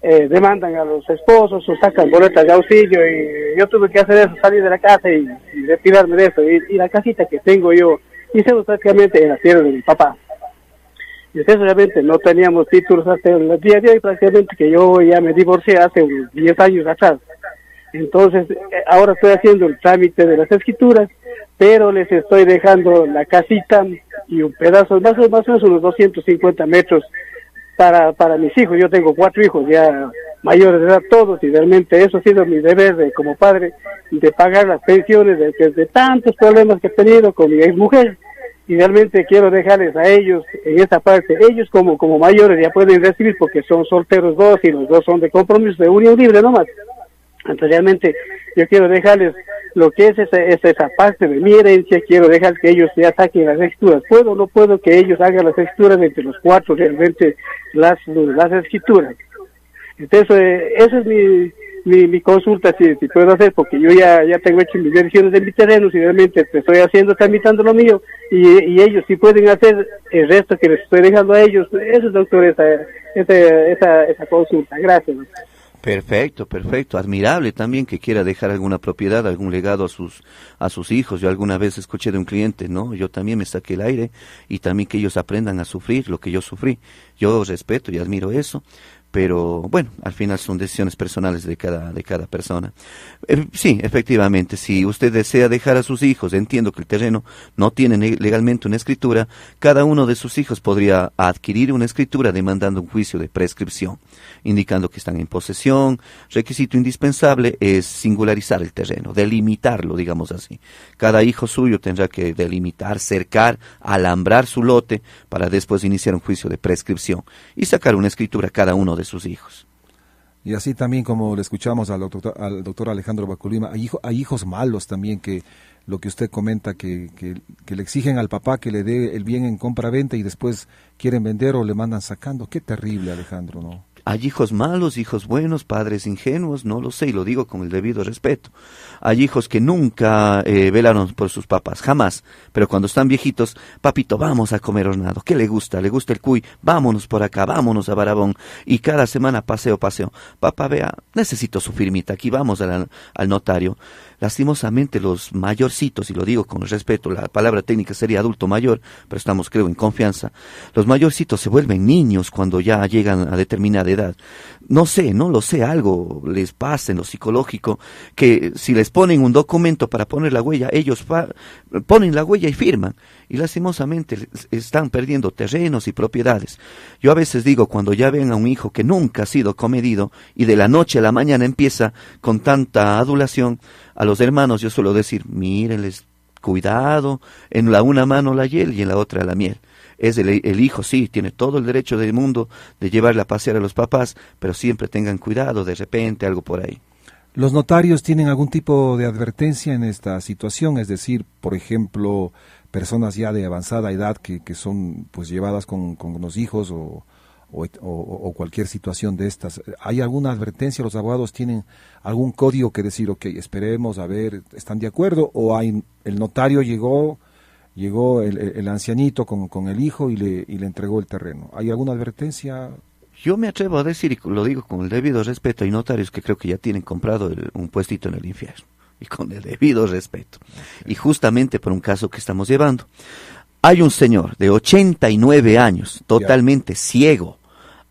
demandan a los esposos o sacan boletas de auxilio, y yo tuve que hacer eso, salir de la casa y retirarme de eso, y la casita que tengo yo hice prácticamente en la tierra de mi papá. Y entonces realmente no teníamos títulos hasta el día de hoy, prácticamente que yo ya me divorcié hace unos 10 años atrás. Entonces ahora estoy haciendo el trámite de las escrituras, pero les estoy dejando la casita y un pedazo, más o menos unos 250 metros para mis hijos. Yo tengo 4 hijos ya mayores de edad todos, y realmente eso ha sido mi deber como padre, de pagar las pensiones de tantos problemas que he tenido con mi exmujer. Y realmente quiero dejarles a ellos en esta parte, ellos como mayores ya pueden recibir porque son solteros 2 y los 2 son de compromiso, de unión libre nomás. Entonces realmente yo quiero dejarles lo que es esa parte de mi herencia, quiero dejar que ellos ya saquen las escrituras. ¿Puedo o no puedo que ellos hagan las escrituras entre los 4 realmente las escrituras? Entonces esa es mi consulta, si puedo hacer, porque yo ya tengo hecho mis versiones de mis terrenos y realmente estoy tramitando lo mío, y ellos sí pueden hacer el resto que les estoy dejando a ellos. Eso es, doctor, esa consulta. Gracias, doctor. Perfecto. Admirable también que quiera dejar alguna propiedad, algún legado a sus hijos. Yo alguna vez escuché de un cliente, ¿no? Yo también me saqué el aire, y también que ellos aprendan a sufrir lo que yo sufrí. Yo respeto y admiro eso. Pero bueno, al final son decisiones personales de cada persona. Sí, efectivamente, si usted desea dejar a sus hijos, entiendo que el terreno no tiene legalmente una escritura, cada uno de sus hijos podría adquirir una escritura demandando un juicio de prescripción, indicando que están en posesión. Requisito indispensable es singularizar el terreno, delimitarlo, digamos así. Cada hijo suyo tendrá que delimitar, cercar, alambrar su lote para después iniciar un juicio de prescripción y sacar una escritura cada uno de sus hijos. Y así también, como le escuchamos al doctor Alejandro Baculima, hay hijos malos también, que lo que usted comenta, que le exigen al papá que le dé el bien en compra-venta y después quieren vender o le mandan sacando. Qué terrible, Alejandro, ¿no? Hay hijos malos, hijos buenos, padres ingenuos, no lo sé, y lo digo con el debido respeto. Hay hijos que nunca velaron por sus papás, jamás, pero cuando están viejitos, papito, vamos a comer hornado. ¿Qué le gusta? ¿Le gusta el cuy? Vámonos por acá, vámonos a Barabón. Y cada semana paseo. Papá, vea, necesito su firmita, aquí vamos al notario. Lastimosamente los mayorcitos, y lo digo con respeto, la palabra técnica sería adulto mayor, pero estamos, creo, en confianza. Los mayorcitos se vuelven niños cuando ya llegan a determinada edad. No lo sé, algo les pasa en lo psicológico, que si les ponen un documento para poner la huella, ellos ponen la huella y firman. Y lastimosamente están perdiendo terrenos y propiedades. Yo a veces digo, cuando ya ven a un hijo que nunca ha sido comedido y de la noche a la mañana empieza con tanta adulación, a los hermanos yo suelo decir, mírenles, cuidado, en una mano la hiel y en la otra la miel. Es el hijo, sí, tiene todo el derecho del mundo de llevarle a pasear a los papás, pero siempre tengan cuidado, de repente algo por ahí. ¿Los notarios tienen algún tipo de advertencia en esta situación? Es decir, por ejemplo, personas ya de avanzada edad que son pues llevadas con los hijos o cualquier situación de estas. ¿Hay alguna advertencia? ¿Los abogados tienen algún código que decir, ok, esperemos, a ver, están de acuerdo? ¿O hay el notario llegó el ancianito con el hijo y le entregó el terreno? ¿Hay alguna advertencia? Yo me atrevo a decir, y lo digo con el debido respeto, hay notarios que creo que ya tienen comprado un puestito en el infierno, y con el debido respeto. Y justamente por un caso que estamos llevando, hay un señor de 89 años, totalmente ciego,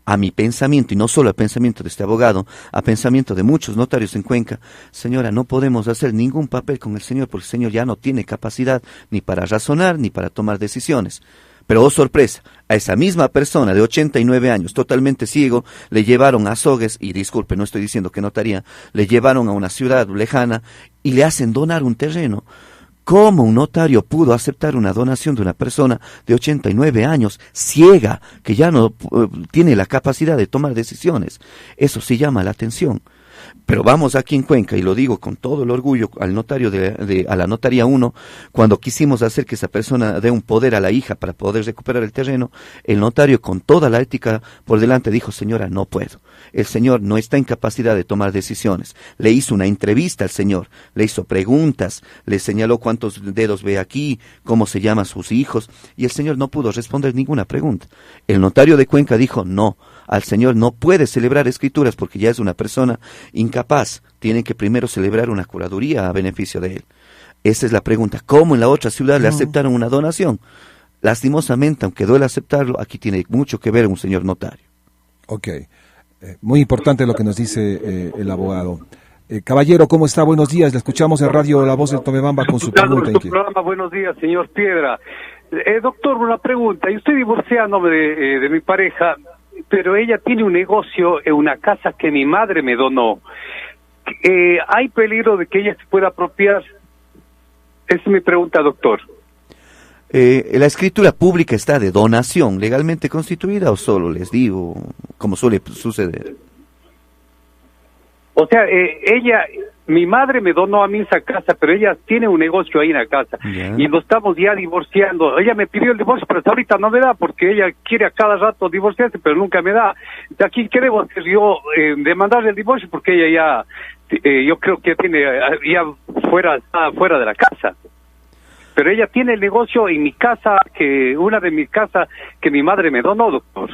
a mi pensamiento, y no solo al pensamiento de este abogado, a pensamiento de muchos notarios en Cuenca. Señora, no podemos hacer ningún papel con el señor, porque el señor ya no tiene capacidad ni para razonar ni para tomar decisiones. Pero, oh sorpresa, a esa misma persona de 89 años, totalmente ciego, le llevaron a Azogues, y disculpe, no estoy diciendo que notaría, le llevaron a una ciudad lejana y le hacen donar un terreno. ¿Cómo un notario pudo aceptar una donación de una persona de 89 años, ciega, que ya no tiene la capacidad de tomar decisiones? Eso sí llama la atención. Pero vamos aquí en Cuenca, y lo digo con todo el orgullo, al notario a la notaría 1, cuando quisimos hacer que esa persona dé un poder a la hija para poder recuperar el terreno, el notario con toda la ética por delante dijo, señora, no puedo. El señor no está en capacidad de tomar decisiones. Le hizo una entrevista al señor, le hizo preguntas, le señaló cuántos dedos ve aquí, cómo se llaman sus hijos, y el señor no pudo responder ninguna pregunta. El notario de Cuenca dijo, no, al señor no puede celebrar escrituras porque ya es una persona incapaz. Tienen que primero celebrar una curaduría a beneficio de él. Esa es la pregunta. ¿Cómo en la otra ciudad le aceptaron una donación? Lastimosamente, aunque duele aceptarlo, aquí tiene mucho que ver un señor notario. Ok. Muy importante lo que nos dice el abogado. Caballero, ¿cómo está? Buenos días. Le escuchamos en Radio La Voz del Tomebamba con su pregunta. Buenos días, señor Piedra. Doctor, una pregunta. Yo estoy divorciándome de mi pareja, pero ella tiene un negocio en una casa que mi madre me donó. ¿Hay peligro de que ella se pueda apropiar? Esa es mi pregunta, doctor. ¿La escritura pública está de donación legalmente constituida o solo les digo, como suele suceder? O sea, mi madre me donó a mí esa casa, pero ella tiene un negocio ahí en la casa. Y lo estamos ya divorciando. Ella me pidió el divorcio, pero hasta ahorita no me da porque ella quiere a cada rato divorciarse, pero nunca me da. De aquí queremos que yo demandarle el divorcio porque ella yo creo que tiene está fuera de la casa. Pero ella tiene el negocio en mi casa, una de mis casas que mi madre me donó, doctor.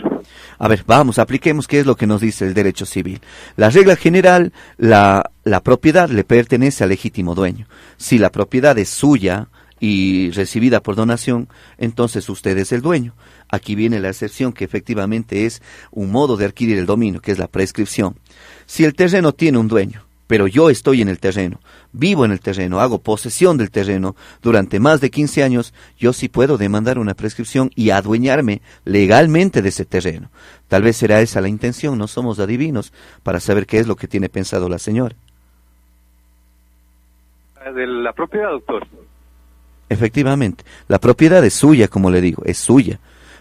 A ver, vamos, apliquemos qué es lo que nos dice el derecho civil. La regla general, la propiedad le pertenece al legítimo dueño. Si la propiedad es suya y recibida por donación, entonces usted es el dueño. Aquí viene la excepción que efectivamente es un modo de adquirir el dominio, que es la prescripción. Si el terreno tiene un dueño, pero yo estoy en el terreno, vivo en el terreno, hago posesión del terreno durante más de 15 años, yo sí puedo demandar una prescripción y adueñarme legalmente de ese terreno. Tal vez será esa la intención, no somos adivinos para saber qué es lo que tiene pensado la señora. De la propiedad, doctor. Efectivamente, la propiedad es suya, como le digo, es suya.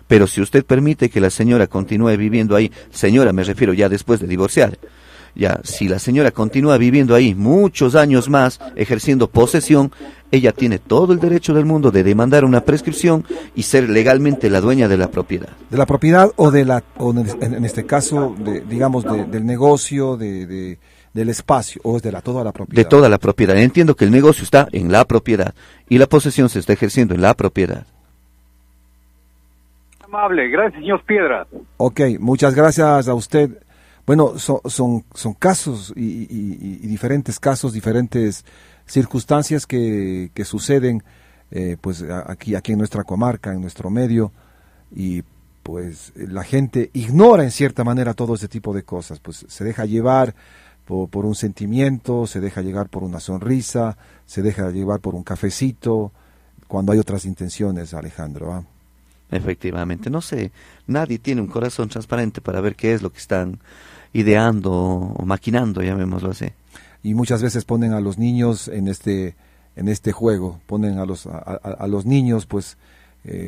Pero si usted permite que la señora continúe viviendo ahí, señora me refiero ya después de divorciar, ya, si la señora continúa viviendo ahí muchos años más, ejerciendo posesión, ella tiene todo el derecho del mundo de demandar una prescripción y ser legalmente la dueña de la propiedad. ¿De la propiedad o en este caso, del negocio, del espacio, o es de toda la propiedad? De toda la propiedad. Entiendo que el negocio está en la propiedad y la posesión se está ejerciendo en la propiedad. Amable, gracias, señor Piedra. Ok, muchas gracias a usted. Bueno, son casos y diferentes casos, diferentes circunstancias que suceden pues aquí en nuestra comarca, en nuestro medio, y pues la gente ignora en cierta manera todo ese tipo de cosas, pues se deja llevar por un sentimiento, se deja llevar por una sonrisa, se deja llevar por un cafecito, cuando hay otras intenciones, Alejandro, ¿ah? Efectivamente, no sé, nadie tiene un corazón transparente para ver qué es lo que están ideando o maquinando, llamémoslo así. Y muchas veces ponen a los niños en este juego, ponen a los niños pues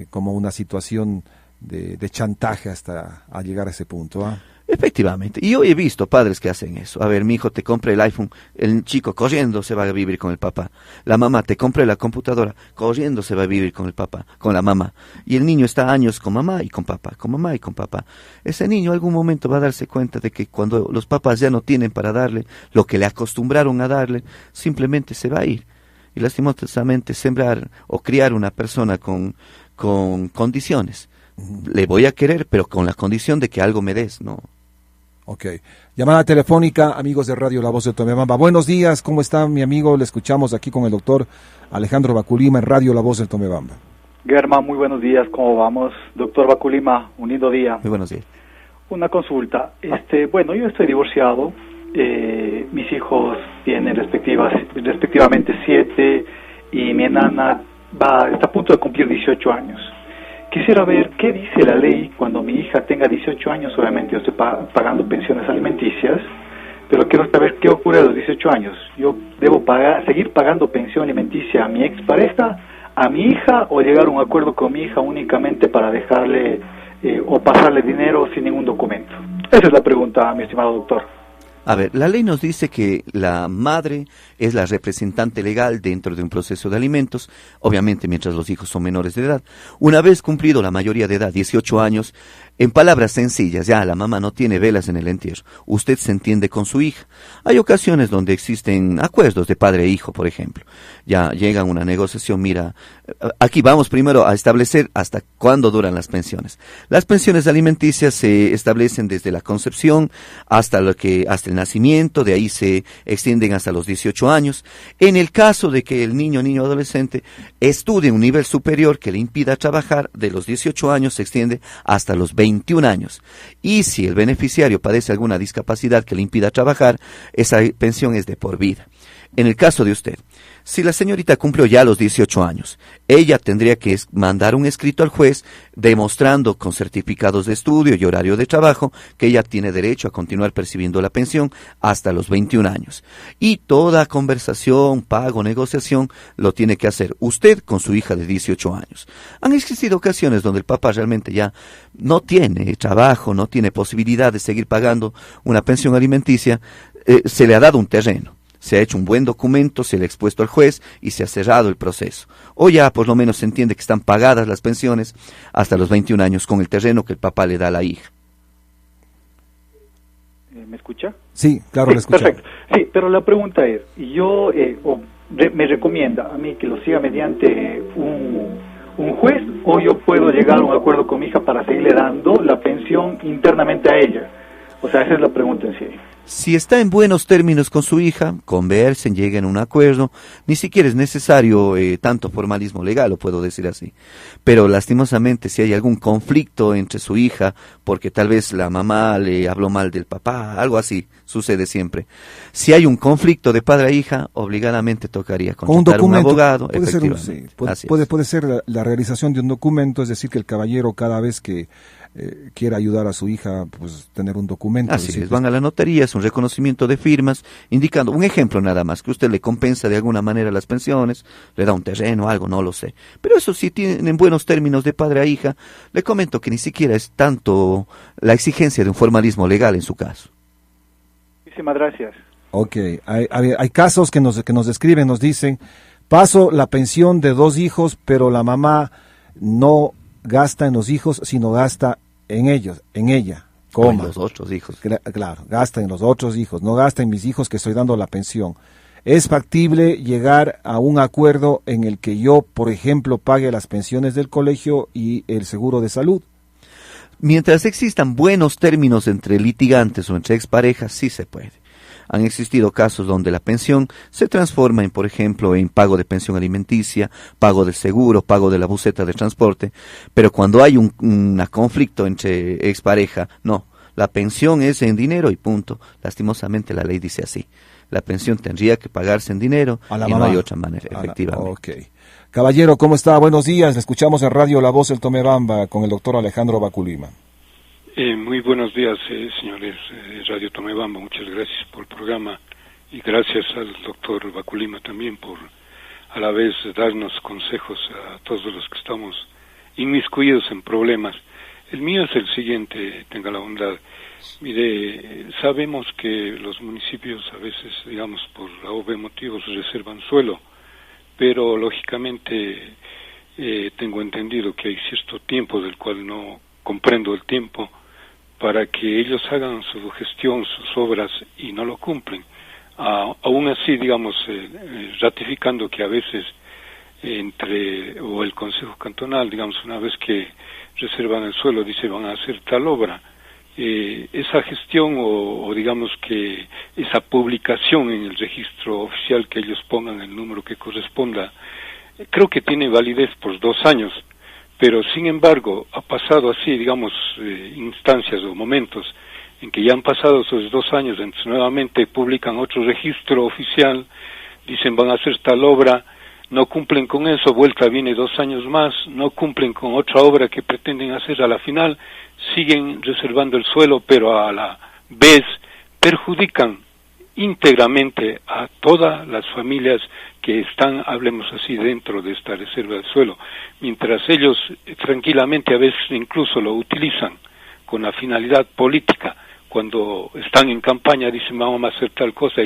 como una situación de chantaje hasta a llegar a ese punto, ¿ah? Efectivamente, y yo he visto padres que hacen eso. A ver, mi hijo te compra el iPhone, el chico corriendo se va a vivir con el papá. La mamá te compra la computadora, corriendo se va a vivir con el papá, con la mamá. Y el niño está años con mamá y con papá, con mamá y con papá. Ese niño algún momento va a darse cuenta de que cuando los papás ya no tienen para darle lo que le acostumbraron a darle, simplemente se va a ir. Y lastimosamente sembrar o criar una persona con condiciones. Le voy a querer, pero con la condición de que algo me des, ¿no? Ok. Llamada telefónica, amigos de Radio La Voz de Tomebamba. Buenos días, ¿cómo está mi amigo? Le escuchamos aquí con el doctor Alejandro Baculima en Radio La Voz de Tomebamba. Germán, muy buenos días, ¿cómo vamos? Doctor Baculima, unido día. Muy buenos días. Una consulta. Bueno, yo estoy divorciado, mis hijos tienen respectivamente 7 y mi enana está a punto de cumplir 18 años. Quisiera ver qué dice la ley cuando mi hija tenga 18 años. Obviamente yo estoy pagando pensiones alimenticias, pero quiero saber qué ocurre a los 18 años. ¿Yo debo seguir pagando pensión alimenticia a mi expareja, a mi hija, o llegar a un acuerdo con mi hija únicamente para dejarle o pasarle dinero sin ningún documento? Esa es la pregunta, mi estimado doctor. A ver, la ley nos dice que la madre es la representante legal dentro de un proceso de alimentos, obviamente mientras los hijos son menores de edad. Una vez cumplido la mayoría de edad, 18 años, en palabras sencillas, ya la mamá no tiene velas en el entierro. Usted se entiende con su hija. Hay ocasiones donde existen acuerdos de padre e hijo, por ejemplo. Ya llegan a una negociación, mira, aquí vamos primero a establecer hasta cuándo duran las pensiones. Las pensiones alimenticias se establecen desde la concepción hasta el nacimiento, de ahí se extienden hasta los 18 años. En el caso de que el niño o adolescente estudie un nivel superior que le impida trabajar, de los 18 años se extiende hasta los 21 años. Y si el beneficiario padece alguna discapacidad que le impida trabajar, esa pensión es de por vida. En el caso de usted, si la señorita cumplió ya los 18 años, ella tendría que mandar un escrito al juez demostrando con certificados de estudio y horario de trabajo que ella tiene derecho a continuar percibiendo la pensión hasta los 21 años. Y toda conversación, pago, negociación lo tiene que hacer usted con su hija de 18 años. Han existido ocasiones donde el papá realmente ya no tiene trabajo, no tiene posibilidad de seguir pagando una pensión alimenticia, se le ha dado un terreno. Se ha hecho un buen documento, se le ha expuesto al juez y se ha cerrado el proceso. O ya por lo menos se entiende que están pagadas las pensiones hasta los 21 años con el terreno que el papá le da a la hija. ¿Me escucha? Sí, claro, le escucho. Perfecto. Sí, pero la pregunta es, me recomienda a mí que lo siga mediante un juez, o yo puedo llegar a un acuerdo con mi hija para seguirle dando la pensión internamente a ella. O sea, esa es la pregunta en sí. Si está en buenos términos con su hija, conversen, lleguen a un acuerdo, ni siquiera es necesario tanto formalismo legal, lo puedo decir así. Pero lastimosamente si hay algún conflicto entre su hija, porque tal vez la mamá le habló mal del papá, algo así, sucede siempre. Si hay un conflicto de padre a hija, obligadamente tocaría contratar un abogado. Puede ser, puede ser la realización de un documento, es decir, que el caballero cada vez que quiera ayudar a su hija, pues tener un documento. Así es, van a la notaría, es un reconocimiento de firmas, indicando, un ejemplo nada más, que usted le compensa de alguna manera las pensiones, le da un terreno, algo, no lo sé. Pero eso sí tienen buenos términos de padre a hija, le comento que ni siquiera es tanto la exigencia de un formalismo legal en su caso. Muchísimas gracias. Ok, hay casos que nos describen, nos dicen, paso la pensión de 2 hijos, pero la mamá no gasta en los hijos, sino gasta en ellos, en ella, en los otros hijos. Claro, gasta en los otros hijos, no gasta en mis hijos que estoy dando la pensión. ¿Es factible llegar a un acuerdo en el que yo, por ejemplo, pague las pensiones del colegio y el seguro de salud? Mientras existan buenos términos entre litigantes o entre exparejas, sí se puede. Han existido casos donde la pensión se transforma en, por ejemplo, en pago de pensión alimenticia, pago del seguro, pago de la buseta de transporte, pero cuando hay un conflicto entre expareja, no, la pensión es en dinero y punto. Lastimosamente la ley dice así. La pensión tendría que pagarse en dinero y mamá. No hay otra manera, efectivamente. Okay. Caballero, ¿cómo está? Buenos días. Le escuchamos en Radio La Voz del Tomebamba con el doctor Alejandro Baculima. Muy buenos días, señores de Radio Tomebamba. Muchas gracias por el programa y gracias al doctor Baculima también por a la vez darnos consejos a todos los que estamos inmiscuidos en problemas. El mío es el siguiente, tenga la bondad. Mire, sabemos que los municipios a veces, digamos, por obvios motivos reservan suelo, pero lógicamente tengo entendido que hay cierto tiempo del cual no comprendo el tiempo para que ellos hagan su gestión, sus obras, y no lo cumplen. Aún así, digamos, ratificando que a veces o el Consejo Cantonal, digamos, una vez que reservan el suelo, dice van a hacer tal obra, esa gestión o digamos que esa publicación en el registro oficial, que ellos pongan el número que corresponda, creo que tiene validez por 2 años. Pero, sin embargo, ha pasado así, digamos, instancias o momentos en que ya han pasado esos 2 años, entonces nuevamente publican otro registro oficial, dicen van a hacer tal obra, no cumplen con eso, vuelta viene 2 años más, no cumplen con otra obra que pretenden hacer, a la final siguen reservando el suelo, pero a la vez perjudican íntegramente a todas las familias que están, hablemos así, dentro de esta reserva del suelo, mientras ellos tranquilamente a veces incluso lo utilizan con la finalidad política, cuando están en campaña dicen vamos a hacer tal cosa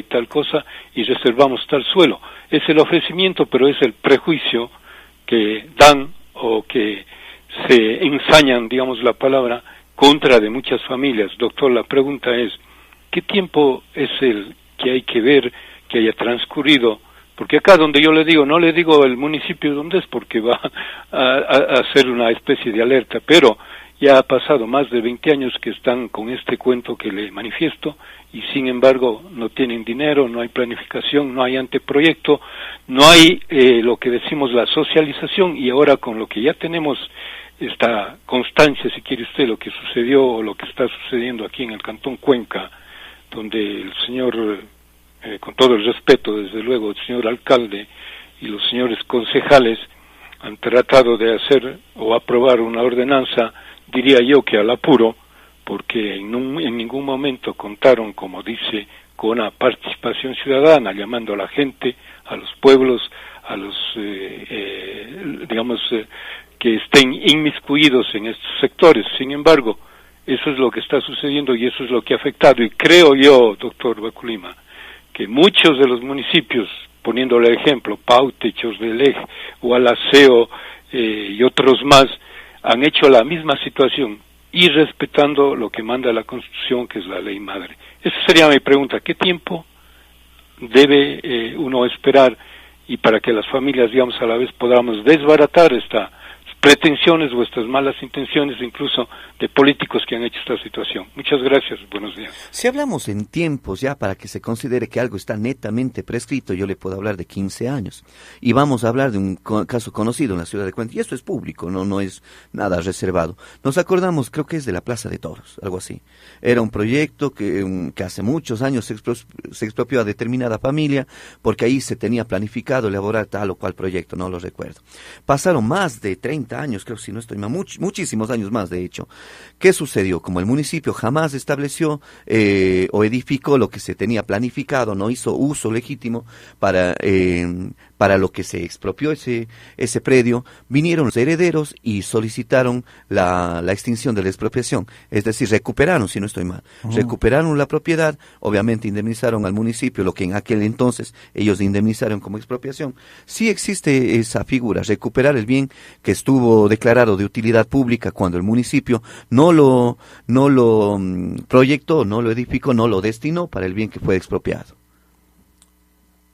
y reservamos tal suelo. Es el ofrecimiento, pero es el prejuicio que dan o que se ensañan, digamos la palabra, contra de muchas familias. Doctor, la pregunta es, ¿qué tiempo es el que hay que ver que haya transcurrido? Porque acá donde yo le digo, no le digo el municipio donde es porque va a hacer una especie de alerta, pero ya ha pasado más de 20 años que están con este cuento que le manifiesto y sin embargo no tienen dinero, no hay planificación, no hay anteproyecto, no hay lo que decimos la socialización, y ahora con lo que ya tenemos esta constancia, si quiere usted, lo que sucedió o lo que está sucediendo aquí en el Cantón Cuenca, donde el señor, con todo el respeto desde luego, el señor alcalde y los señores concejales han tratado de hacer o aprobar una ordenanza, diría yo que al apuro, porque en ningún momento contaron, como dice, con una participación ciudadana, llamando a la gente, a los pueblos, a los, que estén inmiscuidos en estos sectores. Sin embargo, eso es lo que está sucediendo y eso es lo que ha afectado. Y creo yo, doctor Baculima, que muchos de los municipios, poniéndole el ejemplo, Paute, Chosdelej, Gualaceo y otros más, han hecho la misma situación y respetando lo que manda la Constitución, que es la ley madre. Esa sería mi pregunta. ¿Qué tiempo debe uno esperar y para que las familias, digamos, a la vez podamos desbaratar estas pretensiones o estas malas intenciones incluso de políticos que han hecho esta situación? Muchas gracias, buenos días. Si hablamos en tiempos ya para que se considere que algo está netamente prescrito, yo le puedo hablar de 15 años. Y vamos a hablar de un caso conocido en la ciudad de Cuenca, y esto es público, no es nada reservado. Nos acordamos, creo que es de la Plaza de Toros, algo así. Era un proyecto que hace muchos años se expropió a determinada familia, porque ahí se tenía planificado elaborar tal o cual proyecto, no lo recuerdo. Pasaron más de 30 años, creo, si no estoy mal, muchísimos años más, de hecho. ¿Qué sucedió? Como el municipio jamás estableció o edificó lo que se tenía planificado, no hizo uso legítimo para lo que se expropió ese predio, vinieron los herederos y solicitaron la extinción de la expropiación. Es decir, recuperaron, si no estoy mal, recuperaron la propiedad, obviamente indemnizaron al municipio lo que en aquel entonces ellos indemnizaron como expropiación. Sí existe esa figura, recuperar el bien que estuvo declarado de utilidad pública cuando el municipio no lo proyectó, no lo edificó, no lo destinó para el bien que fue expropiado.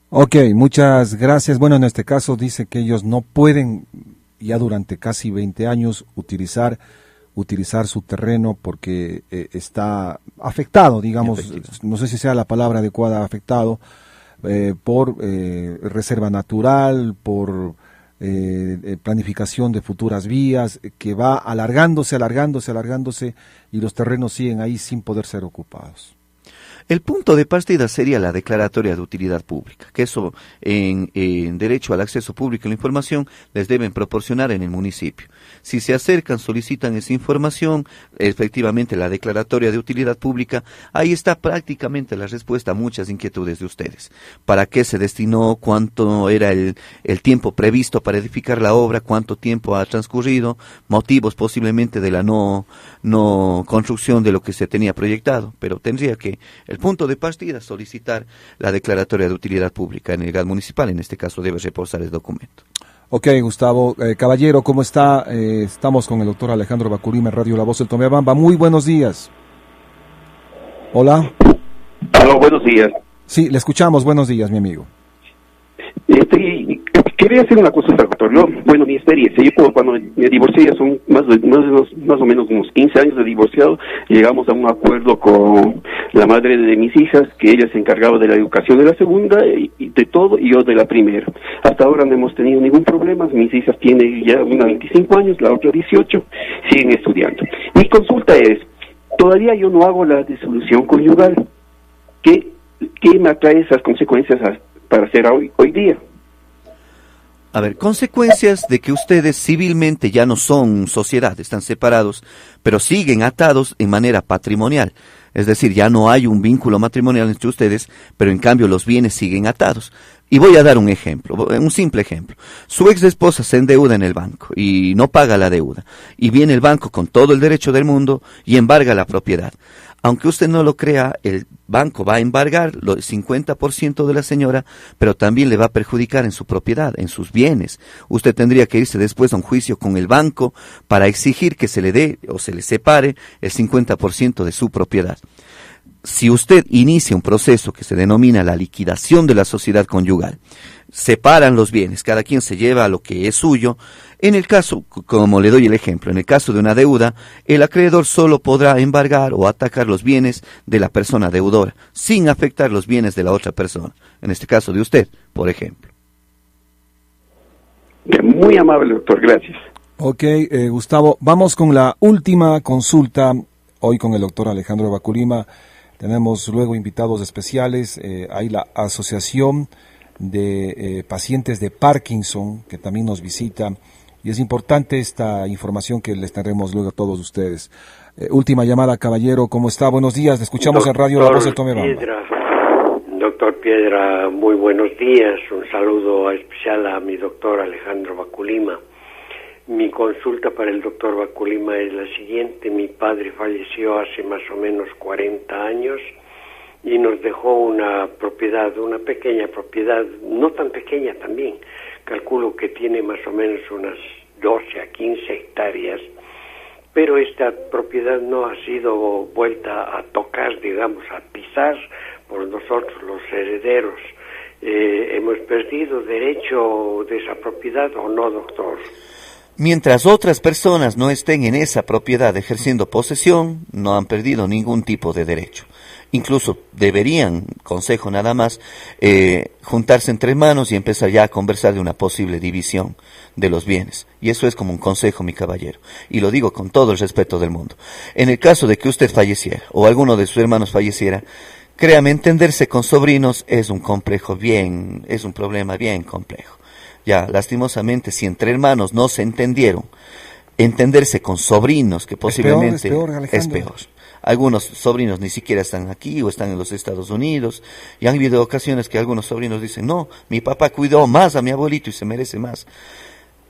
Ok, muchas gracias. Bueno, en este caso dice que ellos no pueden ya durante casi 20 años utilizar su terreno porque está afectado, digamos, no sé si sea la palabra adecuada, afectado por reserva natural, por planificación de futuras vías, que va alargándose y los terrenos siguen ahí sin poder ser ocupados. El punto de partida sería la declaratoria de utilidad pública, que eso en derecho al acceso público a la información les deben proporcionar en el municipio. Si se acercan, solicitan esa información, efectivamente la declaratoria de utilidad pública, ahí está prácticamente la respuesta a muchas inquietudes de ustedes. ¿Para qué se destinó? ¿Cuánto era el tiempo previsto para edificar la obra? ¿Cuánto tiempo ha transcurrido? Motivos posiblemente de la no construcción de lo que se tenía proyectado, pero tendría que el punto de partida solicitar la declaratoria de utilidad pública en el GAD municipal, en este caso debe reposar el documento. Ok, Gustavo. Caballero, ¿cómo está? Estamos con el doctor Alejandro Baculima, Radio La Voz del Tomebamba. Muy buenos días. Hola. Aló, buenos días. Sí, le escuchamos. Buenos días, mi amigo. Quería hacer una consulta, doctor. Mi experiencia, yo cuando me divorcié, ya son más o menos unos 15 años de divorciado, llegamos a un acuerdo con la madre de mis hijas, que ella se encargaba de la educación de la segunda y de todo, y yo de la primera. Hasta ahora no hemos tenido ningún problema, mis hijas tienen ya una 25 años, la otra 18, siguen estudiando. Mi consulta es, todavía yo no hago la disolución conyugal. ¿Qué me atrae esas consecuencias para hacer hoy día? A ver, consecuencias de que ustedes civilmente ya no son sociedad, están separados, pero siguen atados en manera patrimonial. Es decir, ya no hay un vínculo matrimonial entre ustedes, pero en cambio los bienes siguen atados. Y voy a dar un ejemplo, un simple ejemplo. Su ex esposa se endeuda en el banco y no paga la deuda. Y viene el banco con todo el derecho del mundo y embarga la propiedad. Aunque usted no lo crea, el banco va a embargar el 50% de la señora, pero también le va a perjudicar en su propiedad, en sus bienes. Usted tendría que irse después a un juicio con el banco para exigir que se le dé o se le separe el 50% de su propiedad. Si usted inicia un proceso que se denomina la liquidación de la sociedad conyugal, separan los bienes, cada quien se lleva lo que es suyo. En el caso, como le doy el ejemplo, en el caso de una deuda, el acreedor solo podrá embargar o atacar los bienes de la persona deudora, sin afectar los bienes de la otra persona, en este caso de usted, por ejemplo. Muy amable, doctor, gracias. Ok, Gustavo, vamos con la última consulta, hoy con el doctor Alejandro Baculima. Tenemos luego invitados especiales, hay la Asociación de Pacientes de Parkinson, que también nos visita, y es importante esta información que les tendremos luego a todos ustedes. Última llamada, caballero, ¿cómo está? Buenos días, le escuchamos en Radio La Voz del Tomebamba. Doctor Piedra, muy buenos días, un saludo especial a mi doctor Alejandro Baculima. Mi consulta para el doctor Baculima es la siguiente: mi padre falleció hace más o menos 40 años y nos dejó una propiedad, una pequeña propiedad, no tan pequeña también, calculo que tiene más o menos unas 12 a 15 hectáreas, pero esta propiedad no ha sido vuelta a tocar, digamos, a pisar por nosotros los herederos. ¿Hemos perdido derecho de esa propiedad o no, doctor? Mientras otras personas no estén en esa propiedad ejerciendo posesión, no han perdido ningún tipo de derecho. Incluso deberían, consejo nada más, juntarse entre manos y empezar ya a conversar de una posible división de los bienes. Y eso es como un consejo, mi caballero. Y lo digo con todo el respeto del mundo. En el caso de que usted falleciera o alguno de sus hermanos falleciera, créame, entenderse con sobrinos es un problema bien complejo. Ya, lastimosamente, si entre hermanos no se entendieron, entenderse con sobrinos, que posiblemente es peor. Algunos sobrinos ni siquiera están aquí o están en los Estados Unidos, y han habido ocasiones que algunos sobrinos dicen, no, mi papá cuidó más a mi abuelito y se merece más.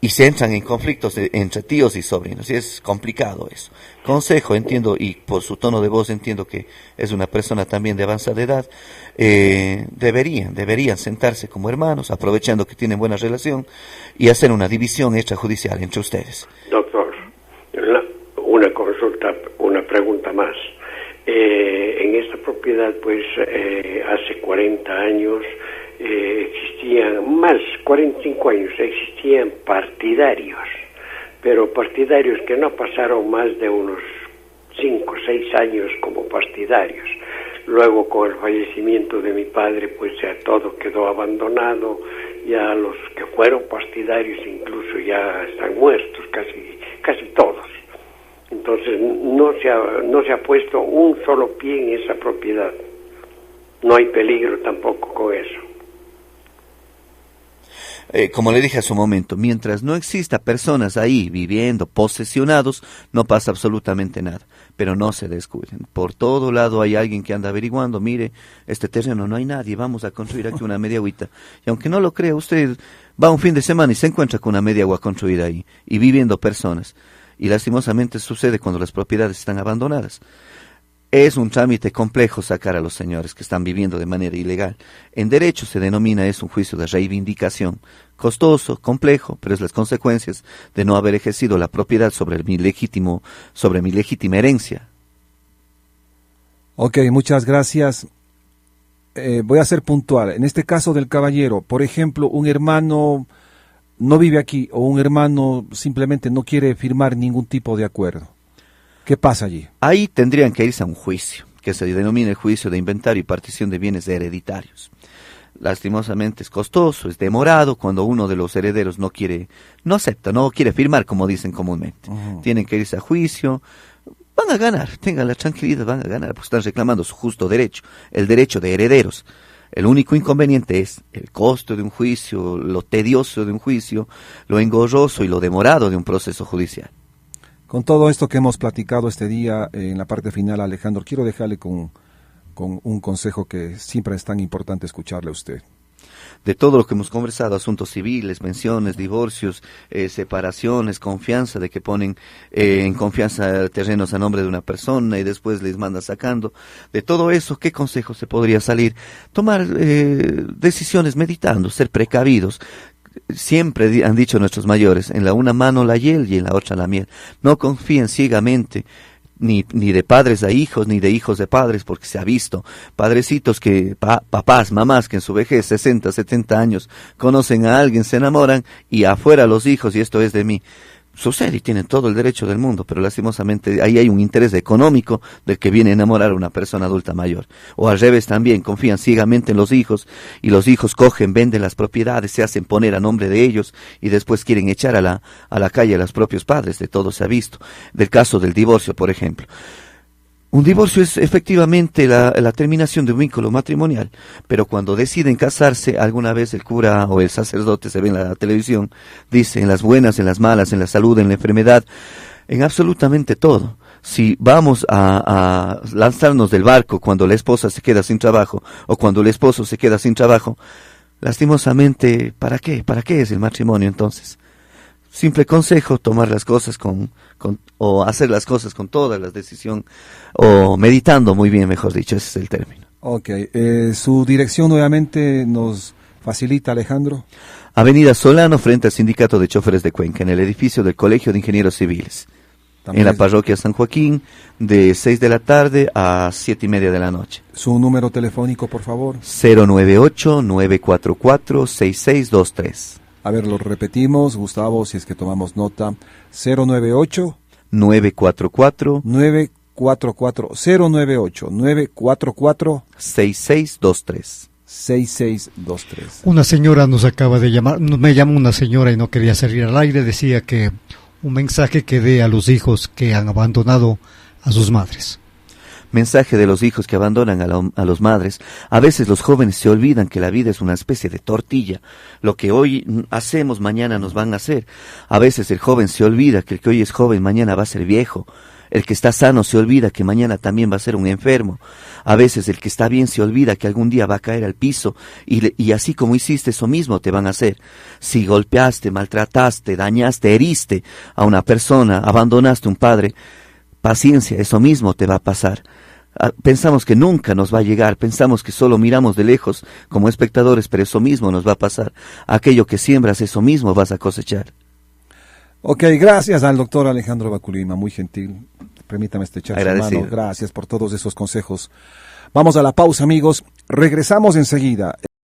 Y se entran en conflictos entre tíos y sobrinos, y es complicado eso. Consejo, entiendo, y por su tono de voz entiendo que es una persona también de avanzada edad, deberían sentarse como hermanos, aprovechando que tienen buena relación, y hacer una división extrajudicial entre ustedes. Doctor, una consulta, una pregunta más. En esta propiedad, pues, hace 40 años, existían, más 45 años, existían partidarios, pero partidarios que no pasaron más de unos 5 o 6 años como partidarios. Luego, con el fallecimiento de mi padre, pues ya todo quedó abandonado, ya los que fueron partidarios incluso ya están muertos, casi todos. Entonces no se ha puesto un solo pie en esa propiedad. No hay peligro tampoco con eso. Como le dije hace un momento, mientras no exista personas ahí viviendo, posesionados, no pasa absolutamente nada. Pero no se descuiden. Por todo lado hay alguien que anda averiguando, mire, este terreno no hay nadie, vamos a construir aquí una media agüita. Y aunque no lo crea, usted va un fin de semana y se encuentra con una media agua construida ahí, y viviendo personas. Y lastimosamente sucede cuando las propiedades están abandonadas. Es un trámite complejo sacar a los señores que están viviendo de manera ilegal. En derecho se denomina eso un juicio de reivindicación. Costoso, complejo, pero es las consecuencias de no haber ejercido la propiedad sobre mi legítima herencia. Ok, muchas gracias. Voy a ser puntual. En este caso del caballero, por ejemplo, un hermano no vive aquí o un hermano simplemente no quiere firmar ningún tipo de acuerdo. ¿Qué pasa allí? Ahí tendrían que irse a un juicio, que se denomina el juicio de inventario y partición de bienes hereditarios. Lastimosamente es costoso, es demorado cuando uno de los herederos no quiere firmar, como dicen comúnmente. Tienen que irse a juicio, van a ganar, tengan la tranquilidad, van a ganar, porque están reclamando su justo derecho, el derecho de herederos. El único inconveniente es el costo de un juicio, lo tedioso de un juicio, lo engorroso y lo demorado de un proceso judicial. Con todo esto que hemos platicado este día, en la parte final, Alejandro, quiero dejarle con un consejo que siempre es tan importante escucharle a usted. de todo lo que hemos conversado, asuntos civiles, pensiones, divorcios, separaciones, confianza, de que ponen en confianza terrenos a nombre de una persona y después les mandan sacando, de todo eso, ¿qué consejo se podría salir? Tomar decisiones meditando, ser precavidos. Siempre han dicho nuestros mayores, en la una mano la hiel y en la otra la miel. No confíen ciegamente, ni de padres a hijos, ni de hijos de padres, porque se ha visto padrecitos que, papás, mamás que en su vejez, 60, 70 años, conocen a alguien, se enamoran, y afuera los hijos, y esto es de mí. Sucede y tienen todo el derecho del mundo, pero lastimosamente ahí hay un interés económico del que viene a enamorar a una persona adulta mayor. O al revés también, confían ciegamente en los hijos y los hijos cogen, venden las propiedades, se hacen poner a nombre de ellos y después quieren echar a la calle a los propios padres. De todo se ha visto. Del caso del divorcio, por ejemplo. Un divorcio es efectivamente la terminación de un vínculo matrimonial, pero cuando deciden casarse, alguna vez el cura o el sacerdote, se ve en la televisión, dice en las buenas, en las malas, en la salud, en la enfermedad, en absolutamente todo. Si vamos a lanzarnos del barco cuando la esposa se queda sin trabajo o cuando el esposo se queda sin trabajo, lastimosamente, ¿para qué? ¿Para qué es el matrimonio entonces? Simple consejo, tomar las cosas o hacer las cosas con toda la decisión, o meditando muy bien, mejor dicho, ese es el término. Ok, su dirección nuevamente nos facilita, Alejandro. Avenida Solano, frente al Sindicato de Choferes de Cuenca, en el edificio del Colegio de Ingenieros Civiles. También en la parroquia San Joaquín, de 6 de la tarde a 7:30 de la noche. Su número telefónico, por favor. 098-944-6623. A ver, lo repetimos, Gustavo, si es que tomamos nota. 098-944. 6623. 6623. Una señora nos acaba de llamar, me llama una señora y no quería salir al aire, decía que un mensaje que dé a los hijos que han abandonado a sus madres. Mensaje de los hijos que abandonan a los madres. A veces los jóvenes se olvidan que la vida es una especie de tortilla. Lo que hoy hacemos, mañana nos van a hacer. A veces el joven se olvida que el que hoy es joven, mañana va a ser viejo. El que está sano se olvida que mañana también va a ser un enfermo. A veces el que está bien se olvida que algún día va a caer al piso y así como hiciste, eso mismo te van a hacer. Si golpeaste, maltrataste, dañaste, heriste a una persona, abandonaste un padre, paciencia, eso mismo te va a pasar. Pensamos que nunca nos va a llegar, pensamos que solo miramos de lejos como espectadores, pero eso mismo nos va a pasar. Aquello que siembras, eso mismo vas a cosechar. Ok, gracias al doctor Alejandro Baculima, muy gentil. Permítame estrechar su mano. Gracias por todos esos consejos. Vamos a la pausa, amigos. Regresamos enseguida.